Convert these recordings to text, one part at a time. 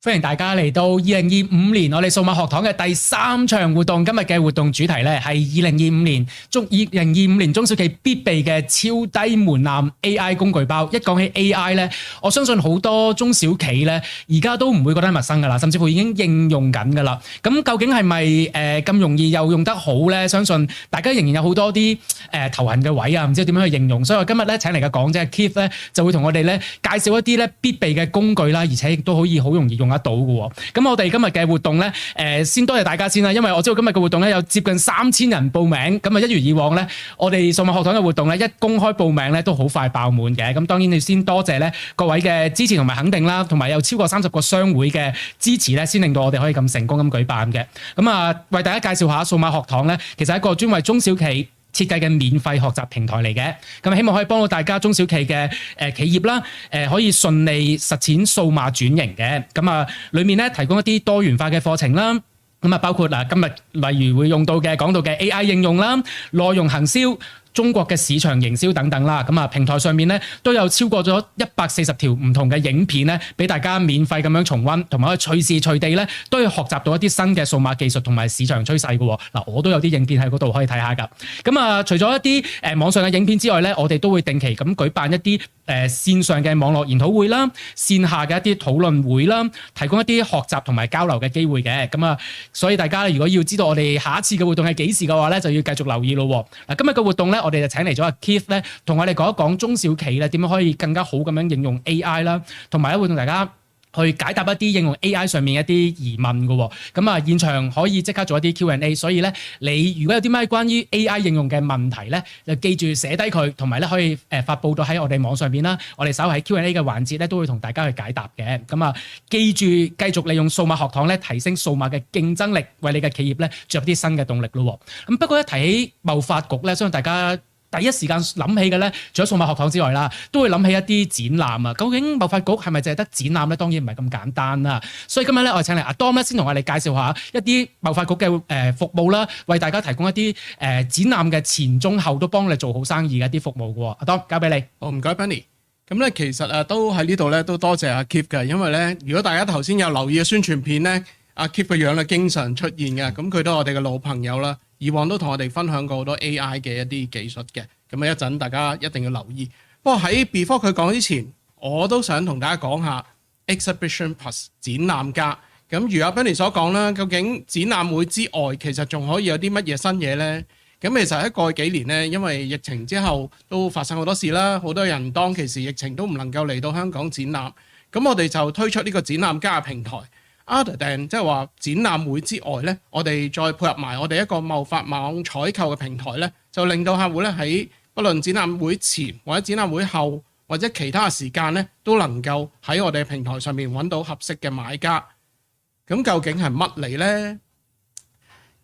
歡迎大家嚟到2025年我哋數碼學堂嘅第3場活動。今日嘅活動主題咧係2025年中小企必備嘅超低門檻 AI 工具包。一講起 AI 咧，我相信好多中小企咧而家都唔會覺得陌生噶啦，甚至乎已經應用緊噶啦。咁究竟係咪咁容易又用得好咧？相信大家仍然有好多啲頭痕嘅位啊，唔知點樣去形容。所以我今日咧請嚟嘅講者 Keith 咧就會同我哋咧介紹一啲咧必備嘅工具啦，而且亦都可以好容易用得到嘅。咁我哋今日嘅活動咧，先多謝大家先啦，因為我知道今日嘅活動咧有接近3000人報名，咁啊一如以往咧，我哋數碼學堂嘅活動咧一公開報名咧都好快爆滿嘅。咁當然你先多謝咧各位嘅支持同埋肯定啦，同埋有超過30個商會嘅支持咧，先令到我哋可以咁成功咁舉辦嘅。咁啊，為大家介紹下數碼學堂咧，其實係一個專為中小企設計嘅免費學習平台嚟嘅，咁希望可以幫到大家中小企嘅企業啦，可以順利實踐數碼轉型嘅。咁啊，裡面咧提供一啲多元化嘅課程啦，咁啊包括嗱今日例如會用到嘅講到嘅 AI 應用啦、內容行銷、中國嘅市場營銷等等啦，咁啊平台上面咧都有超過咗140條唔同嘅影片咧，俾大家免費咁樣重溫，同埋可以隨時隨地咧都可以學習到一啲新嘅數碼技術同埋市場趨勢嘅。嗱，我都有啲影片喺嗰度可以睇下噶。咁啊，除咗一啲網上嘅影片之外咧，我哋都會定期咁舉辦一啲線上嘅網絡研討會啦，線下嘅一啲討論會啦，提供一啲學習同埋交流嘅機會嘅。咁啊，所以大家如果要知道我哋下一次嘅活動係幾時嘅話咧，就要繼續留意咯。嗱，今日嘅活動咧，我哋就請嚟咗阿 Keith 咧，同我哋講一講中小企咧點樣可以更加好咁樣應用 AI 啦，同埋咧會同大家去解答一啲應用 AI 上面一啲疑問嘅。咁啊，現場可以即刻做一啲 Q&A， 所以咧你如果有啲咩關於 AI 應用嘅問題咧，就記住寫低佢，同埋咧可以發佈到喺我哋網上邊啦。我哋稍後喺 Q&A 嘅環節咧都會同大家去解答嘅。咁啊，記住繼續利用數碼學堂咧提升數碼嘅競爭力，為你嘅企業咧注入啲新嘅動力咯。咁不過一提起貿發局咧，相信大家第一時間諗起嘅咧，除咗數碼學堂之外啦，都會諗起一啲展覽啊。究竟貿發局係咪淨係得展覽咧？當然唔係咁簡單啦。所以今日咧，我哋請嚟阿 Dom 咧，先同我哋介紹下一啲貿發局嘅服務啦，為大家提供一啲展覽嘅前中後都幫你做好生意嘅一啲服務嘅。阿 Dom 交俾你。好，唔該 Benny。咁咧其實都喺呢度咧都多謝阿 Keith 嘅，因為咧如果大家頭先有留意嘅宣傳片咧，阿 Keith 嘅樣咧經常出現嘅，咁佢都係我哋嘅老朋友啦。以往都同我哋分享過好多 AI 嘅一啲技術嘅，咁啊一陣大家一定要留意。不過喺 before 佢講之前，我都想同大家講下 Exhibition Plus 展覽加。咁如阿 Benny 所講啦，究竟展覽會之外，其實仲可以有啲乜嘢新嘢呢？咁其實喺過去幾年呢，因為疫情之後都發生好多事啦，好多人當其時疫情都唔能夠嚟到香港展覽，咁我哋就推出呢個展覽加嘅平台。Other than 即係話展覽會之外咧，我哋再配合埋我哋一個貿發網採購嘅平台咧，就令到客戶咧喺不論展覽會前或者展覽會後或者其他時間咧，都能夠喺我哋平台上面揾到合適嘅買家。咁究竟係乜嚟呢？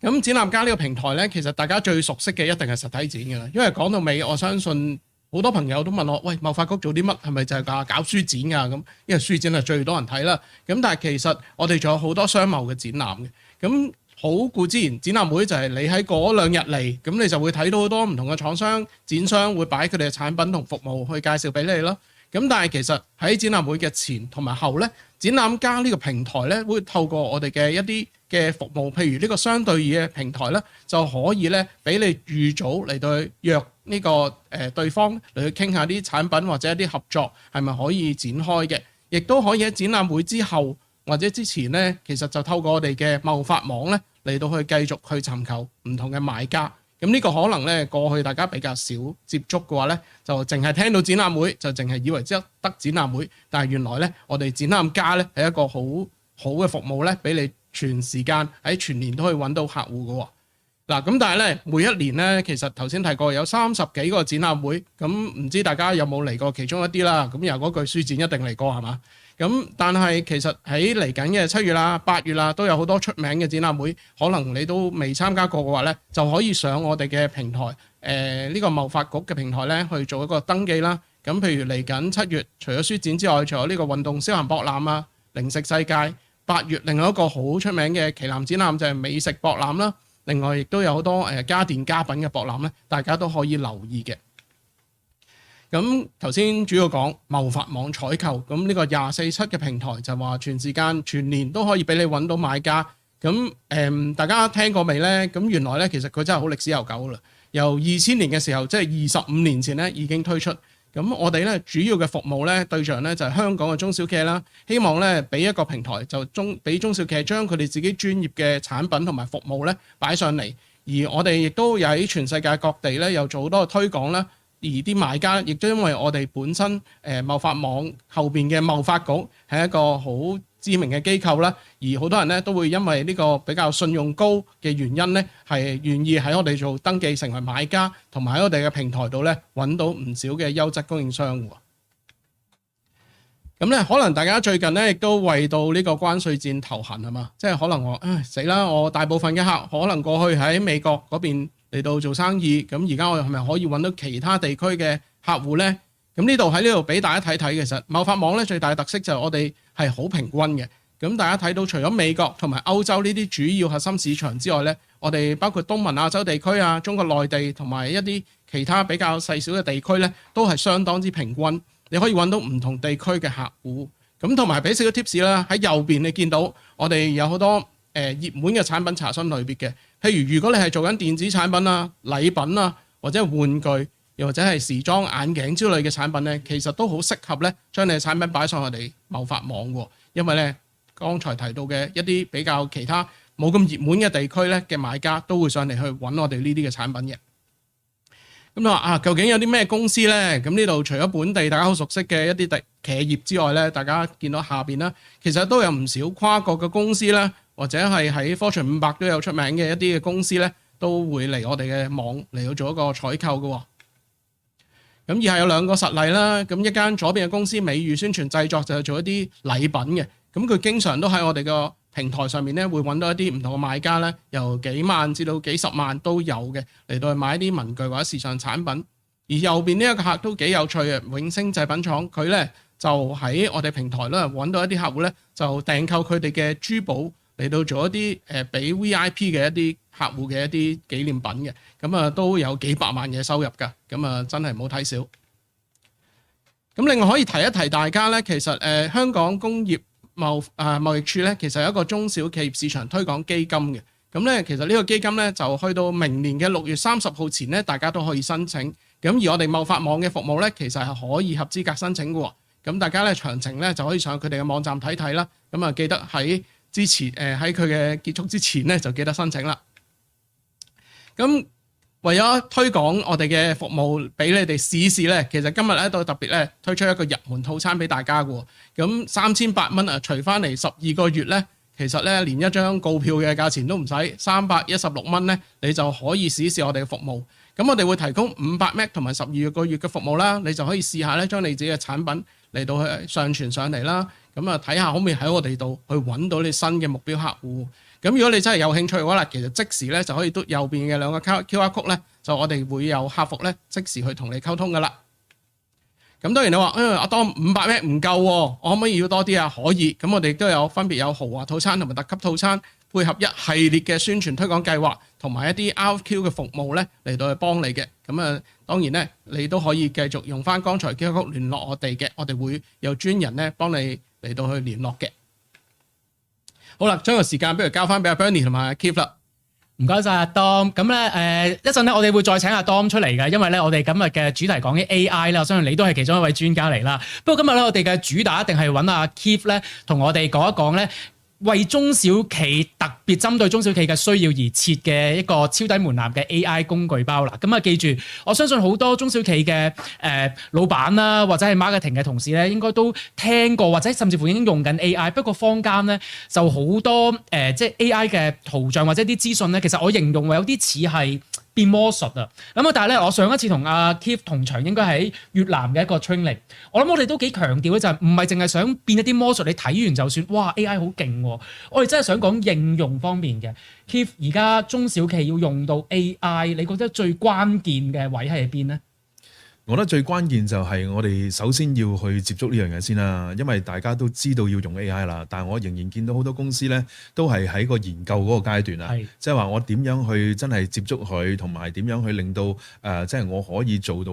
咁展覽加呢個平台咧，其實大家最熟悉嘅一定係實體展㗎啦，因為講到尾，我相信好多朋友都問我，喂，貿發局做啲乜？係咪就係搞書展㗎？咁因為書展係最多人睇啦。咁但係其實我哋仲有好多商貿嘅展覽嘅。咁好固之然，展覽會就係你喺嗰2日嚟，咁你就會睇到好多唔同嘅廠商、展商會擺佢哋嘅產品同服務去介紹俾你咯。咁但係其實喺展覽會嘅前同埋後咧，展覽加呢個平台咧，會透過我哋嘅一啲嘅服務，譬如呢個相對嘅平台咧，就可以咧俾你預早嚟到去約呢個對方嚟去傾下啲產品或者一啲合作係咪可以展開嘅，亦都可以喺展覽會之後或者之前咧，其實就透過我哋嘅貿發網咧嚟到去繼續去尋求唔同嘅買家。咁呢個可能咧過去大家比較少接觸嘅話咧，就淨係聽到展覽會就淨係以為只得展覽會，但係原來咧我哋展覽加咧係一個好好嘅服務咧，俾你全時間喺全年都可以揾到客戶嘅喎。嗱，咁但係咧每一年咧，其實頭先提過有30幾個展覽會，咁唔知大家有冇嚟過其中一啲啦？咁又嗰句書展一定嚟過係嘛？咁但係其實喺嚟緊嘅7月啦、8月啦，都有好多出名嘅展覽會，可能你都未參加過嘅話咧，就可以上我哋嘅平台，呢個貿發局嘅平台咧去做一個登記啦。咁譬如嚟緊7月，除咗書展之外，仲有呢個運動消閒博覽啊、零食世界。8月另外一個好出名嘅旗艦展覽就係美食博覽啦。另外亦都有好多家電家品嘅博覽咧，大家都可以留意嘅。咁頭先主要講貿發網採購，咁呢個24/7嘅平台就話全時間全年都可以俾你揾到買家。咁大家聽過未呢？咁原來呢，其實佢真係好歷史悠久啦。由2000年嘅時候，即係25年前呢已經推出。咁我哋呢主要嘅服務呢對象呢就係香港嘅中小企啦，希望呢俾一個平台就俾中小企將佢哋自己專業嘅產品同埋服務呢擺上嚟，而我哋亦都有喺全世界各地呢有做好多嘅推廣啦。而啲買家亦都因為我哋本身貿發網後邊嘅貿發局係一個好知名嘅機構啦，而好多人咧都會因為呢個比較信用高嘅原因咧，係願意喺我哋做登記成為買家，同埋喺我哋嘅平台度咧揾到唔少嘅優質供應商喎。咁咧，可能大家最近咧亦都為到呢個關稅戰頭痕係嘛？即係可能我死啦！我大部分嘅客可能過去喺美國嗰邊嚟到做生意，咁而家我係咪可以揾到其他地區嘅客戶呢？咁呢度喺呢度俾大家睇睇，其實貿發網咧最大嘅特色就係我哋係好平均嘅。咁大家睇到除咗美國同埋歐洲呢啲主要核心市場之外咧，我哋包括東盟亞洲地區啊、中國內地同埋一啲其他比較細小嘅地區咧，都係相當之平均。你可以揾到唔同地區嘅客戶。咁同埋俾少少 tips 啦，喺右邊你見到我哋有好多熱門嘅產品查詢類別嘅，譬如果你係做緊電子產品啊、禮品啊，或者係玩具，又或者係時裝眼鏡之類嘅產品咧，其實都好適合咧將你嘅產品擺上我哋貿發網喎。因為咧剛才提到嘅一啲比較其他冇咁熱門嘅地區咧嘅買家都會上嚟去揾我哋呢啲嘅產品嘅。咁你話究竟有啲咩公司呢？咁呢度除咗本地大家好熟悉嘅一啲企業之外咧，大家見到下邊啦，其實都有唔少跨國嘅公司啦，或者係喺 Fortune 500都有出名嘅一啲嘅公司咧，都會嚟我哋嘅網嚟到做一個採購嘅。咁以下有兩個實例啦。咁一間左邊嘅公司美譽宣傳製作就係做一啲禮品嘅，咁佢經常都喺我哋個平台上面咧會揾到一啲唔同嘅買家咧，由幾萬至到幾十萬都有嘅嚟到去買一啲文具或者時尚產品。而右邊呢一個客都幾有趣嘅，永星製品廠佢咧就喺我哋平台咧揾到一啲客戶咧就訂購佢哋嘅珠寶嚟到做一啲俾 VIP 嘅一啲客戶嘅一啲紀念品嘅，咁都有幾百萬嘅收入㗎，咁真係唔好睇少。咁另外可以提一提大家咧，其實香港工業貿易處咧，其實有一個中小企業市場推廣基金嘅。咁咧，其實呢個基金咧就去到明年嘅6月30號前咧，大家都可以申請。咁而我哋貿發網嘅服務咧，其實係可以合資格申請嘅。咁大家咧詳情咧就可以上佢哋嘅網站睇睇啦。咁記得喺之前喺佢嘅結束之前咧就記得申請啦。咁為咗推廣我哋嘅服務俾你哋試試咧，其實今日咧都特別咧推出一個入門套餐俾大家嘅。咁3800蚊除翻嚟12個月咧，其實咧連一張告票嘅價錢都唔使，316蚊咧你就可以試試我哋嘅服務。咁我哋會提供500M 同埋12個月嘅服務啦，你就可以試下咧將你自己嘅產品嚟到去上傳上嚟啦。咁睇下可唔可以喺我哋度去揾到你新嘅目標客戶。咁如果你真係有興趣嘅話啦，其實即時咧就可以嘟右邊嘅兩個 QR code 咧，就我哋會有客服咧即時去同你溝通噶啦。咁當然你話阿當500M 唔夠喎，我可唔可以要多啲啊？可以。咁我哋都有分別有豪華套餐同埋特級套餐，配合一系列嘅宣傳推廣計劃同埋一啲 RFQ 嘅服務咧嚟到去幫你嘅。咁當然咧你都可以繼續用翻剛才 QR code 聯絡我哋嘅，我哋會有專人咧幫你嚟到去聯絡嘅。好啦，將個時間不如交翻俾阿 Bernie 同埋阿 Keith 啦。唔該晒阿 Dom。咁咧一陣咧，我哋會再請阿 Dom 出嚟嘅，因為咧我哋今日嘅主題講緊 AI 啦，我相信你都係其中一位專家嚟啦。不過今日咧我哋嘅主打一定係揾阿 Keith 咧，同我哋講一講咧，為中小企特別針對中小企嘅需要而設嘅一個超低門檻嘅 AI 工具包啦。咁記住，我相信好多中小企嘅老闆啦，或者係 marketing 嘅同事咧，應該都聽過或者甚至乎已經用緊 AI。不過坊間咧就好多即係 AI 嘅圖像或者啲資訊咧，其實我形容為有啲似係變魔術啊！咁但係咧，我上一次同阿 Keith 同場應該喺越南嘅一個 training， 我諗我哋都幾強調咧，就係唔係淨係想變一啲魔術，你睇完就算，哇 AI 好勁喎！我哋真係想講應用方面嘅。Keith 而家中小企要用到 AI，你覺得最關鍵嘅位係喺邊咧？我覺得最關鍵就係我哋首先要去接觸呢樣嘢先啦，因為大家都知道要用 AI 啦，但係我仍然見到好多公司咧都係喺個研究嗰個階段啊，即係話我點樣去真係接觸佢，同埋點樣去令到即係我可以做到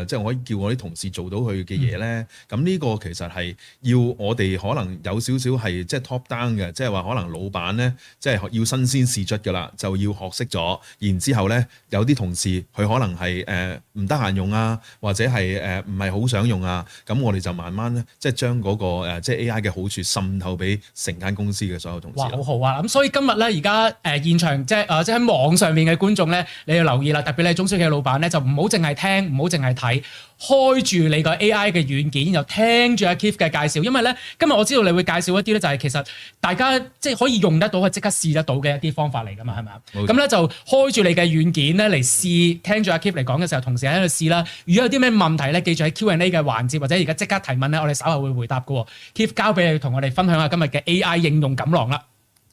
即係我可以叫我啲同事做到佢嘅嘢咧。咁呢個其實係要我哋可能有少少係即係 top down 嘅，即係話可能老闆咧即係要新鮮試出㗎啦，就要學識咗，然之後咧有啲同事佢可能係唔得閒用啊。或者係唔係好想用啊，咁我哋就慢慢咧，即係將嗰個即係 AI 嘅好處滲透俾成間公司嘅所有同事。哇，好好啊！咁所以今日咧，而家現場即係喺網上面嘅觀眾咧，你要留意啦，特別你係中小企嘅老闆咧，就唔好淨係聽，唔好淨係睇，開住你個 AI 嘅軟件，又聽住阿 Keith 嘅介紹，因為咧今日我知道你會介紹一啲咧，就係其實大家即係可以用得到，即刻試得到嘅一啲方法嚟㗎嘛，係咪啊？咁咧就開住你嘅軟件咧嚟試，聽住阿 Keith 嚟講嘅時候，同時喺度試啦。如果有啲咩問題咧，記住喺 Q&A 嘅環節或者而家即刻提問咧，我哋稍後會回答嘅。Keith 交俾你同我哋分享下今日嘅 AI 應用錦囊啦。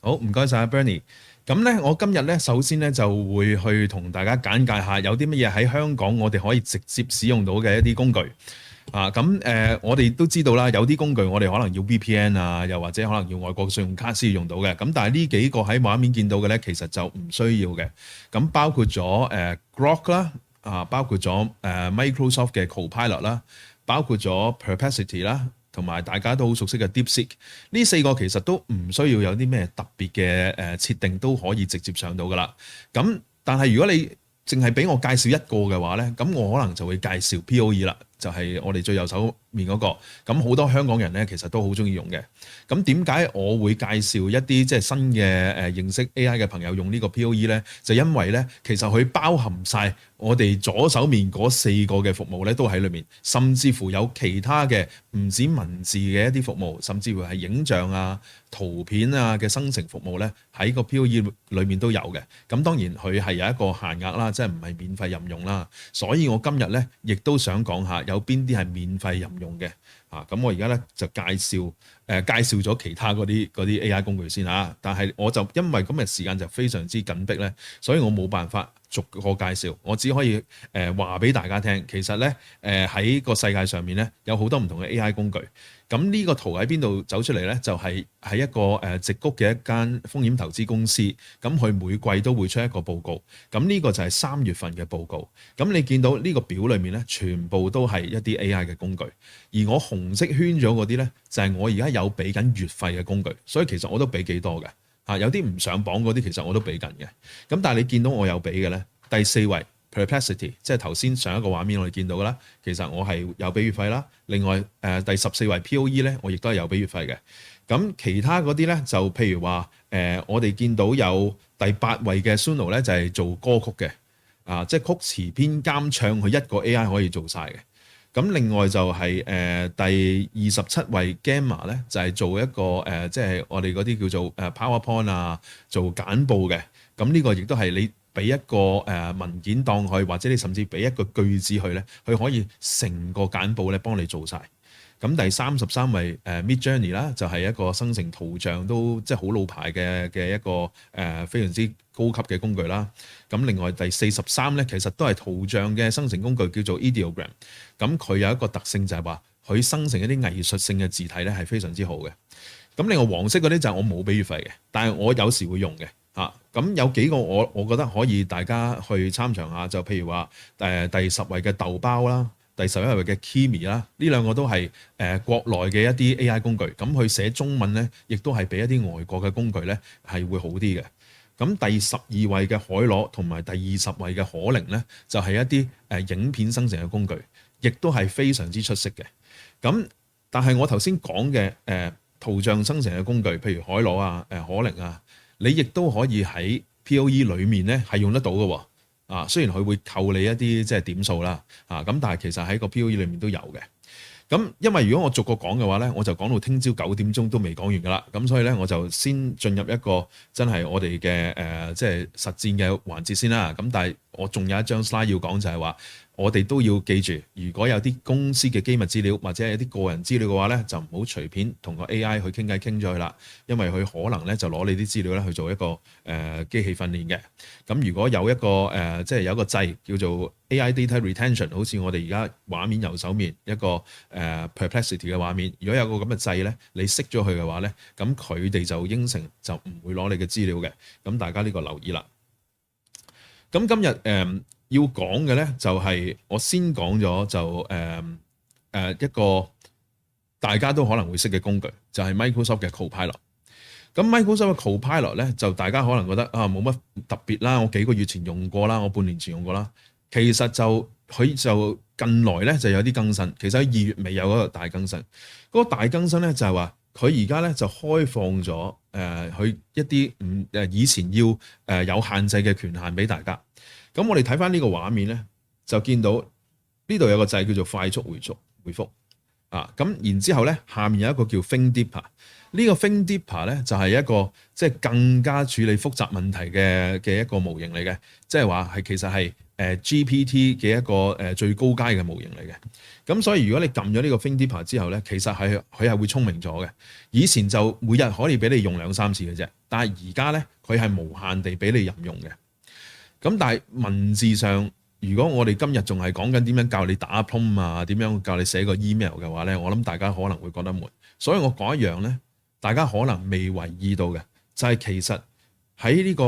好，唔該晒 Bernie。咁咧，我今日咧首先咧就會去同大家簡介下有啲乜嘢喺香港我哋可以直接使用到嘅一啲工具。我哋都知道啦，有啲工具我哋可能要 VPN 啊，又或者可能要外國信用卡先要用到嘅。咁但係呢幾個喺畫面見到嘅咧，其實就唔需要嘅。咁包括咗Grok 啦。包括咗Microsoft 嘅 Copilot 啦，包括咗 Perplexity 啦，同埋大家都好熟悉嘅 DeepSeek，呢四個其實都唔需要有啲咩特別嘅設定，都可以直接上到噶啦。咁但係如果你淨係俾我介紹一個嘅話咧，咁我可能就會介紹 POE 啦，就係我哋最右手面嗰個。咁好多香港人咧其實都好中意用嘅。咁點解我會介紹一啲即係新嘅認識 AI 嘅朋友用呢個 POE 咧？就因為咧其實佢包含晒我哋左手面嗰四個嘅服務咧都喺裏面，甚至乎有其他嘅唔止文字嘅一啲服務，甚至乎係影像啊、圖片啊嘅生成服務咧喺個 POE 裏面都有嘅。咁當然佢係有一個限額啦，即係唔係免費任用啦。所以我今日咧亦都想講下有邊啲係免費任用嘅。咁我而家咧就介紹咗其他嗰啲 AI 工具先嚇。但係我就因為今日時間就非常之緊迫咧，所以我冇辦法逐個介紹，我只可以話俾大家聽。其實咧喺個世界上面咧有好多唔同嘅 AI 工具。咁呢個圖喺邊度走出嚟咧？就係喺一個矽谷嘅一間風險投資公司。咁佢每季都會出一個報告。咁呢個就係3月份嘅報告。咁你見到呢個表裏面咧，全部都係一啲 AI 嘅工具。而我紅色圈咗嗰啲咧，就係我而家有俾緊月費嘅工具。所以其實我都俾幾多嘅。有啲唔上榜嗰啲，其實我都俾緊嘅。咁但係你見到我有俾嘅咧，第4位 Perplexity， 即係頭先上一個畫面我哋見到嘅啦。其實我係有俾月費啦。另外第14位 POE 咧，我亦都係有俾月費嘅。咁其他嗰啲咧，就譬如話我哋見到有第8位嘅 Suno 咧，就係做歌曲嘅，即係曲詞編監唱，佢一個 AI 可以做晒嘅。咁另外就係第27位 Gamma 咧，就係做一個即係我哋嗰啲叫做PowerPoint 啊，做簡報嘅。咁呢個亦都係你俾一個文件當佢，或者你甚至俾一個句子佢咧，佢可以成個簡報咧幫你做晒。咁第33位Midjourney 啦，就係一個生成圖像都即係好老牌嘅一個非常之高級嘅工具啦。咁另外第43咧，其實都係圖像嘅生成工具，叫做 Ideogram。咁佢有一個特性就係話，佢生成一啲藝術性嘅字體咧係非常之好嘅。咁另外黃色嗰啲就係我冇俾月費嘅，但係我有時會用嘅。咁有幾個我覺得可以大家去參詳下，就譬如話第10位嘅豆包啦，第11位嘅 Kimi 啦，呢兩個都係國內嘅一啲 AI 工具。咁佢寫中文咧，亦都係比一啲外國嘅工具咧係會好啲嘅。咁第12位嘅海螺同埋第20位嘅可伶咧，就係一啲影片生成嘅工具，亦都係非常之出色嘅。咁但係我頭先講嘅圖像生成嘅工具，譬如海螺啊、可伶啊，你亦都可以喺 POE 裡面咧係用得到嘅喎。雖然佢會扣你一啲即係點數啦，咁但係其實喺個 POE 裡面都有嘅。咁因為如果我逐個講嘅話咧，我就講到聽朝9點鐘都未講完噶啦。咁所以咧，我就先進入一個真係我哋嘅即係實戰嘅環節先啦。咁但係我仲有一張 slide 要講，就係話我哋都要記住，如果有啲公司嘅機密資料或者係一啲個人資料嘅話咧，就唔好隨便同個 AI 去傾偈傾咗去啦，因為佢可能咧就攞你啲資料咧去做一個機器訓練嘅。咁如果有一個即係有一個掣叫做 AI Data Retention， 好似我哋而家畫面右手面一個Perplexity 嘅畫面，如果有個咁嘅掣咧，你熄咗佢嘅話咧，咁佢哋就應承就唔會攞你嘅資料嘅。咁大家呢個留意啦。咁今日要講嘅咧就係我先講咗就一個大家都可能會識嘅工具，就係 Microsoft 嘅 Copilot。咁 Microsoft 嘅 Copilot 咧就大家可能覺得冇乜特別啦，我幾個月前用過啦，我半年前用過啦。其實佢就近來咧就有啲更新，其實喺2月尾有嗰個大更新。嗰個大更新咧就係話佢而家咧就開放咗佢一啲以前要有限制嘅權限俾大家。咁我哋睇翻呢個畫面咧，就見到呢度有個掣叫做快速回覆啊。咁然之後咧，下面有一個叫 Think Deeper。呢個 Think Deeper 咧就係一個即係更加處理複雜問題嘅一個模型嚟嘅，即係話其實係GPT 嘅一個最高階嘅模型嚟嘅。咁所以如果你撳咗呢個 Think Deeper 之後咧，其實佢係會聰明咗嘅。以前就每日可以俾你用2-3次嘅啫，但係而家咧佢係無限地俾你任用嘅。咁但係文字上，如果我哋今日仲係講緊點樣教你打 prompt 啊，點樣教你寫個 email 嘅話咧，我諗大家可能會覺得悶。所以我講一樣咧，大家可能未為意到嘅，就係其實喺呢個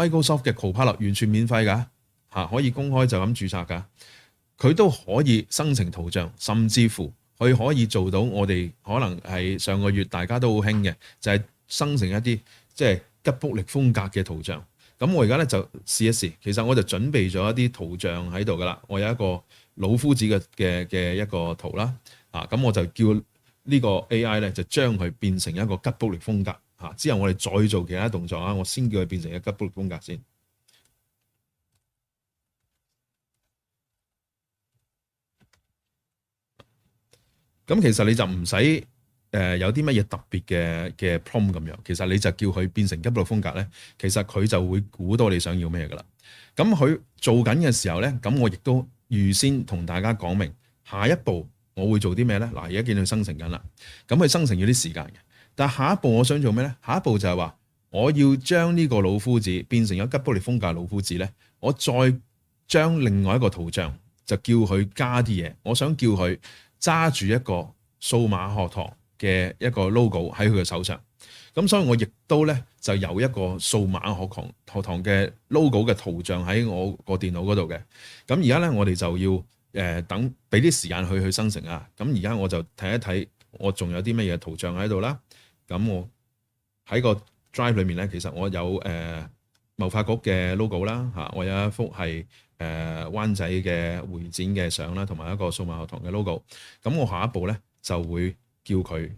Microsoft 嘅 Copilot 完全免費㗎，可以公開就咁註冊㗎，佢都可以生成圖像，甚至乎佢可以做到我哋可能係上個月大家都好興嘅，就係生成一啲即係吉卜力風格嘅圖像。咁我而家咧就試一試，其實我就準備咗一啲圖像喺度噶啦。我有一個老夫子嘅一個圖啦，咁我就叫呢個 AI 咧就將佢變成一個吉卜力風格，之後我哋再做其他動作啊。我先叫佢變成一個吉卜力風格先。咁其實你就唔使有啲乜嘢特別嘅 prompt 咁樣，其實你就叫佢變成吉卜力風格咧，其實佢就會估到你想要咩噶啦。咁佢做緊嘅時候咧，咁我亦都預先同大家講明下一步我會做啲咩咧。嗱，而家見佢生成緊啦，咁佢生成要啲時間嘅，但係下一步我想做咩咧？下一步就係話我要將呢個老夫子變成咗吉卜力風格老夫子咧，我再將另外一個圖像就叫佢加啲嘢，我想叫佢揸住一個數碼學堂嘅一個 logo 喺佢嘅手上，咁所以我亦都咧就有一個數碼學堂嘅 logo 嘅圖像喺我個電腦嗰度嘅。咁而家咧我哋就要等俾啲時間去生成啊。咁而家我就睇一睇我仲有啲乜嘢圖像喺度啦。咁我喺個 drive 裏面咧，其實我有貿發局嘅 logo 啦，我有一幅係灣仔嘅會展嘅相啦，同埋一個數碼學堂嘅 logo。咁我下一步咧就會叫佢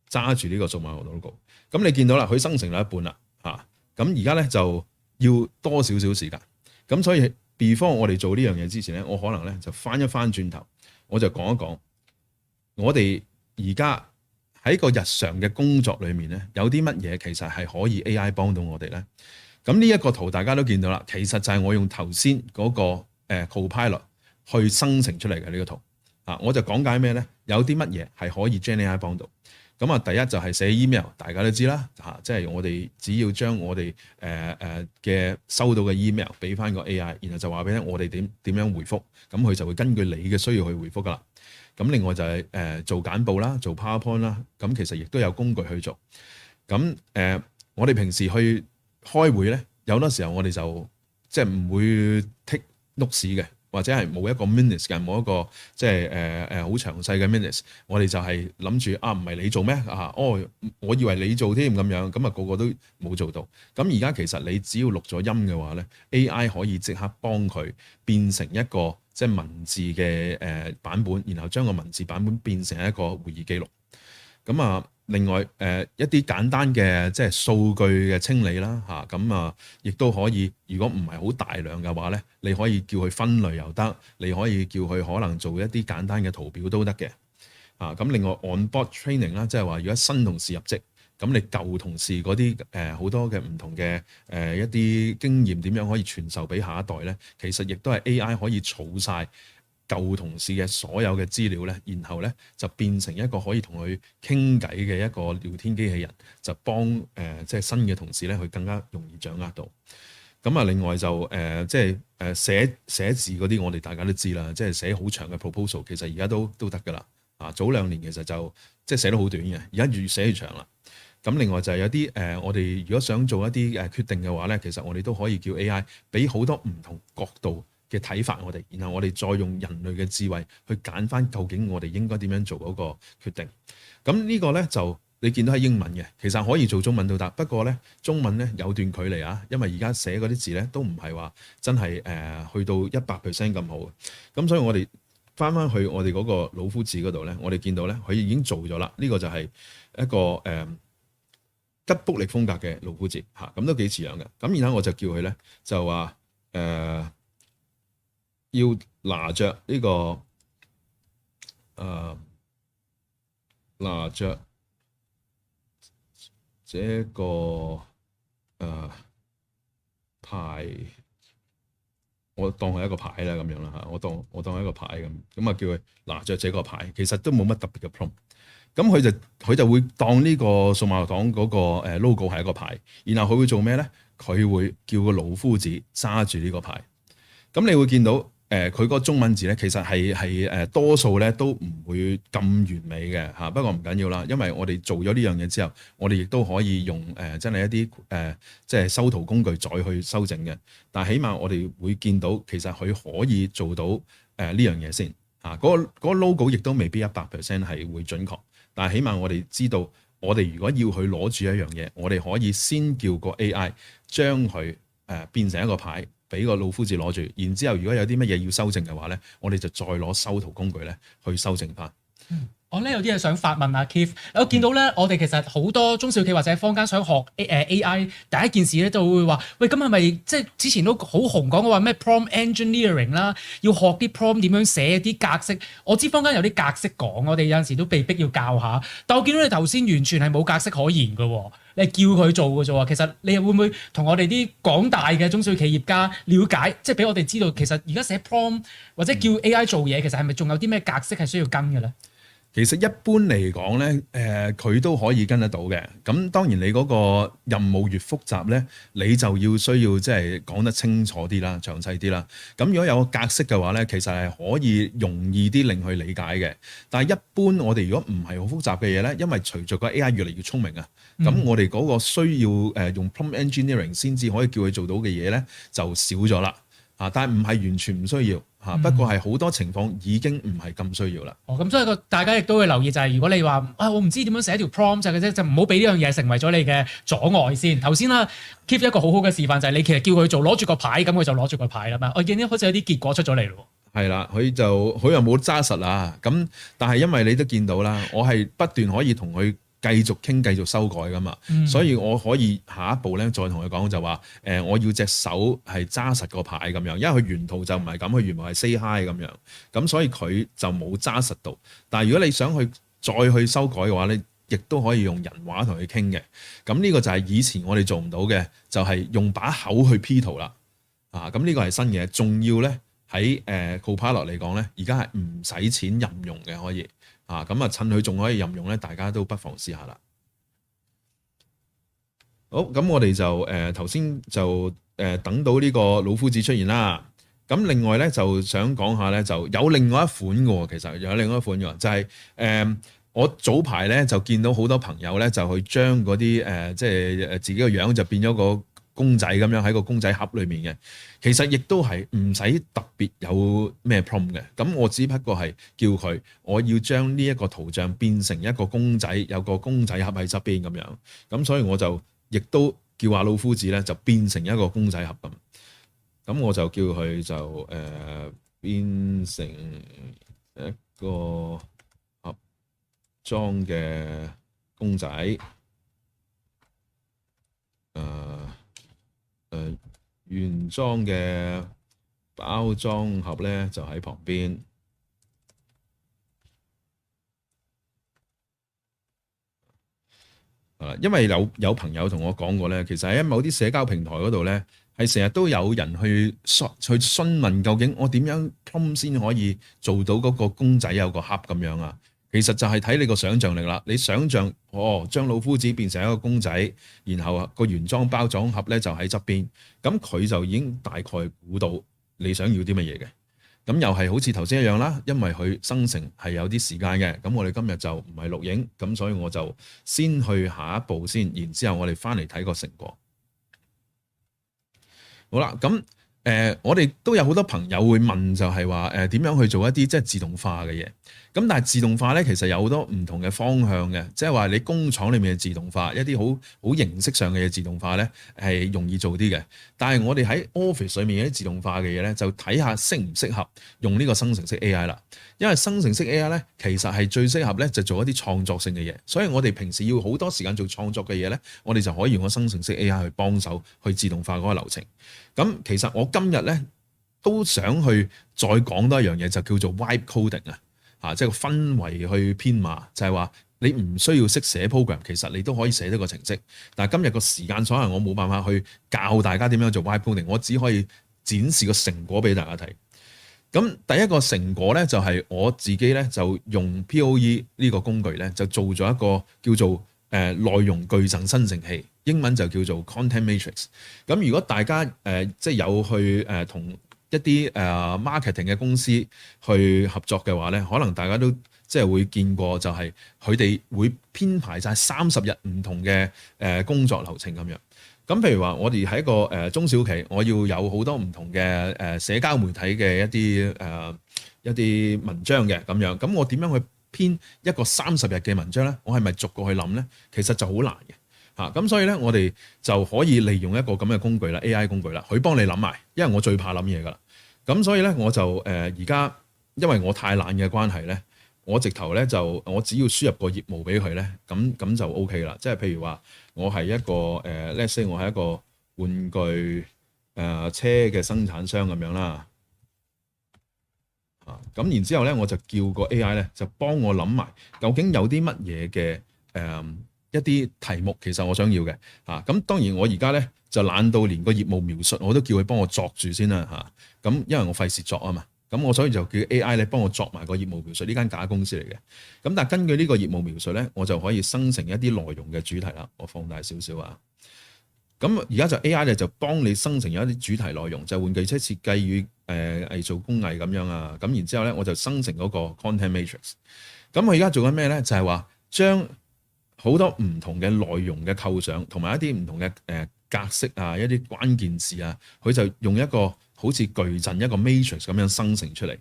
揸住呢個數碼學堂 logo。咁你見到啦，佢生成咗一半啦，咁而家咧就要多少少時間。咁所以 before 我哋做呢樣嘢之前咧，我可能咧就翻一翻轉頭，我就講一講我哋而家喺個日常嘅工作裏面咧，有啲乜嘢其實係可以 AI 幫到我哋咧。咁呢一個圖大家都見到啦，其實就係我用頭先嗰個Copilot 去生成出嚟嘅呢個圖。我就講解咩咧？有啲乜嘢係可以 GenAI 幫到？咁第一就係寫 email，大家都知啦，即係我哋只要將我哋嘅收到嘅 email 俾翻個 AI，然後就話俾我哋點樣回覆，咁佢就會根據你嘅需要去回覆噶啦。咁另外就係做簡報啦，做 PowerPoint 啦，咁其實亦都有工具去做。咁我哋平時去開會咧，有好多時候我哋就即係唔會 take notes 嘅。或者係冇一個 minutes 嘅，冇一個即係好詳細嘅 minutes，我哋就係諗住唔係你做咩我以為你做添咁樣，咁個個都冇做到。咁而家其實你只要錄咗音嘅話咧 ，AI 可以即刻幫佢變成一個即係文字嘅版本，然後將個文字版本變成一個會議記錄。咁另外一啲簡單嘅即係數據嘅清理啦咁亦都可以。如果唔係好大量嘅話咧，你可以叫佢分類又得，你可以叫佢可能做一啲簡單嘅圖表都得嘅。咁另外 on-board training 啦，即係話如果新同事入職，咁你舊同事嗰啲好多嘅唔同嘅一啲經驗點樣可以傳授俾下一代咧，其實亦都係 AI 可以儲晒舊同事嘅所有嘅資料咧，然後咧就變成一個可以同佢傾偈嘅一個聊天機器人，就幫即係新嘅同事咧，去更加容易掌握到。咁啊，另外就即係寫字嗰啲，我哋大家都知啦，即係寫好長嘅 proposal， 其實而家都得㗎啦。早2年其實就即係寫得好短嘅，而家越寫越長啦。咁另外就係有啲我哋如果想做一啲決定嘅話咧，其實我哋都可以叫 AI 俾好多唔同角度嘅睇法我哋，然後我哋再用人類嘅智慧去揀翻究竟我哋應該點樣做嗰個決定。咁呢個咧就你見到係英文嘅，其實可以做中文都得，不過咧中文咧有段距離啊，因為而家寫嗰啲字咧都唔係話真係去到100% 咁好。咁所以我哋翻去我哋嗰個老夫子嗰度咧，我哋見到咧佢已經做咗啦。呢個就係一個吉卜力風格嘅老夫子嚇，咁都幾似樣嘅。咁然後我就叫佢咧就話要拿着呢個拿着這個牌，我當係一個牌啦咁樣啦嚇，我當係一個牌咁啊，叫佢拿着這個牌，其實都冇乜特別嘅 prompt。咁佢就會當呢個數碼學堂嗰個 logo 係一個牌，然後佢會做咩咧？佢會叫個老夫子揸住呢個牌。咁你會見到佢嗰個中文字咧，其實係多數咧都唔會咁完美嘅嚇。不過唔緊要啦，因為我哋做咗呢樣嘢之後，我哋亦都可以用真係一啲即係修圖工具再去修正嘅。但係起碼我哋會見到其實佢可以做到呢樣嘢先嚇。嗰個 logo 亦都未必100% 係會準確。但係起碼我哋知道，我哋如果要去攞住一樣嘢，我哋可以先叫個 AI 將佢變成一個牌，俾個老夫子攞住。然之後，如果有啲乜嘢要修正嘅話咧，我哋就再攞修圖工具咧去修正翻。我咧有啲嘢想發問阿 Keith，我見到咧，我哋其實好多中小企或者坊間想學AI，第一件事咧就會話，喂，咁係咪即係之前都好紅講嘅話咩 prompt engineering 啦，要學啲 prompt 點樣寫啲格式。我知坊間有啲格式講，我哋有陣時都被逼要教下。但我見到你頭先完全係冇格式可言嘅喎，你係叫佢做嘅啫喎。其實你又會唔會同我哋啲廣大嘅中小企業家了解，即係俾我哋知道，其實而家寫 prompt 或者叫 AI 做嘢，其實係咪仲有啲咩格式係需要跟嘅咧？其實一般嚟講咧，佢都可以跟得到嘅。咁當然你嗰個任務越複雜咧，你就需要即係講得清楚啲啦、詳細啲啦。咁如果有個格式嘅話咧，其實係可以容易啲令佢理解嘅。但係一般我哋如果唔係好複雜嘅嘢咧，因為隨著個 AI 越嚟越聰明啊，咁我哋嗰個需要用 prompt engineering 先至可以叫佢做到嘅嘢咧，就少咗啦。但係唔係完全唔需要嚇，不過係好多情況已經唔係咁需要啦。咁所以大家亦都會留意就係，如果你話我唔知點樣寫條 prompt 嘅啫，就唔好俾呢樣嘢成為咗你嘅阻礙先。頭先啦 ，Keith 一個好好嘅示範就係你其實叫佢做攞住個牌，咁佢就攞住個牌啦嘛。我見到好似有啲結果出咗嚟咯。係啦，佢又冇揸實啊。咁但係因為你都見到啦，我係不斷可以同佢繼續傾、繼續修改噶嘛，所以我可以下一步咧再同佢講就話我要隻手係揸實個牌咁樣，因為佢原圖就唔係咁，佢原圖係 say hi 咁樣，咁所以佢就冇揸實到。但係如果你想去再去修改嘅話咧，亦都可以用人話同佢傾嘅。咁呢個就係以前我哋做唔到嘅，就係用把口去 P 圖啦。咁呢個係新嘢，仲要咧喺Copilot 嚟講咧，而家係唔使錢任用嘅可以。咁趁佢仲可以任用咧，大家都不妨試下啦。好，咁我哋就頭先就等到呢個老夫子出現啦。咁另外咧就想講下咧，就有另外一款嘅喎，其實有另外一款嘅，就係我早排咧就見到好多朋友咧就去將嗰啲即係自己個樣就變咗個公仔咁樣喺個公仔盒裏面嘅，其實亦都係唔使特別有咩 prompt 嘅。咁我只不過係叫佢，我要將呢一個圖像變成一個公仔，有個公仔盒喺側邊咁樣。咁所以我就亦都叫阿老夫子咧，就變成一個公仔盒咁。咁我就叫佢就變成一個盒裝嘅公仔。原裝嘅包裝盒咧就喺旁邊。因為有朋友同我講過咧，其實喺某啲社交平台嗰度咧，係成日都有人去詢問究竟我點樣 prompt 先可以做到嗰個公仔有個盒咁樣啊？其實就係睇你個想像力啦。你想像將老夫子變成一個公仔，然後個原裝包裝盒咧就喺側邊，咁佢就已經大概估到你想要啲乜嘢嘅。咁又係好似頭先一樣啦，因為佢生成係有啲時間嘅。咁我哋今日就唔係錄影，咁所以我就先去下一步先，然之後我哋翻嚟睇個成果。好啦，咁我哋都有好多朋友會問，就係話點樣去做一啲即係自動化嘅嘢。咁但係自動化咧，其實有好多唔同嘅方向嘅，即係話你工廠裏面嘅自動化，一啲好形式上嘅嘢自動化咧係容易做啲嘅。但係我哋喺 Office 裏面嘅啲自動化嘅嘢咧，就睇下適唔適合用呢個生成式 AI 啦。因為生成式 AI 咧，其實係最適合咧就做一啲創作性嘅嘢。所以我哋平時要好多時間做創作嘅嘢咧，我哋就可以用個生成式 AI 去幫手去自動化嗰個流程。咁其實我今日咧都想去再講多一樣嘢，就叫做 Vibe Coding 啊，即係個氛圍去編碼，就係話你唔需要識寫 program，其實你都可以寫得個程式。但係今日個時間所限，我冇辦法去教大家點樣做 Vibe Coding，我只可以展示個成果俾大家睇。咁第一個成果咧就係我自己咧就用 POE 呢個工具咧就做咗一個叫做內容矩陣生成器，英文就叫做 Content Matrix。咁如果大家即係有去同一啲marketing 嘅公司去合作嘅話咧，可能大家都即係會見過，就係佢哋會編排晒30日唔同嘅工作流程咁樣。咁譬如話，我哋喺一個中小企，我要有好多唔同嘅社交媒體嘅一啲文章嘅咁樣。咁我點樣去編一個30日嘅文章咧？我係咪逐個去諗咧？其實就好難嘅。咁所以咧，我哋就可以利用一個咁嘅工具啦 ，AI 工具啦，佢幫你諗埋，因為我最怕諗嘢噶啦。咁所以咧，我就而家因為我太懶嘅關係咧，我直頭咧就我只要輸入個業務俾佢咧，咁就 OK 啦。即係譬如話，我係一個let's say 我係一個玩具車嘅生產商咁樣啦。咁然之後咧，我就叫個 AI 咧就幫我諗埋究竟有啲乜嘢嘅一啲題目其實我想要嘅咁當然我而家咧就懶到連個業務描述我都叫佢幫我作住先啦咁因為我費事作啊嘛，咁我所以就叫 AI 咧幫我作埋個業務描述，呢間假公司嚟嘅。咁但係根據呢個業務描述咧，我就可以生成一啲內容嘅主題啦。我放大少少啊。咁而家就 AI 咧就幫你生成有一啲主題內容，就係玩具車設計與藝術工藝咁樣啊。咁然之後咧我就生成嗰個 content matrix。咁我而家做緊咩咧？就係話將好多唔同嘅內容嘅構想，同埋一啲唔同嘅格式啊，一啲關鍵字啊，佢就用一個好似矩陣一個 matrix 咁樣生成出嚟。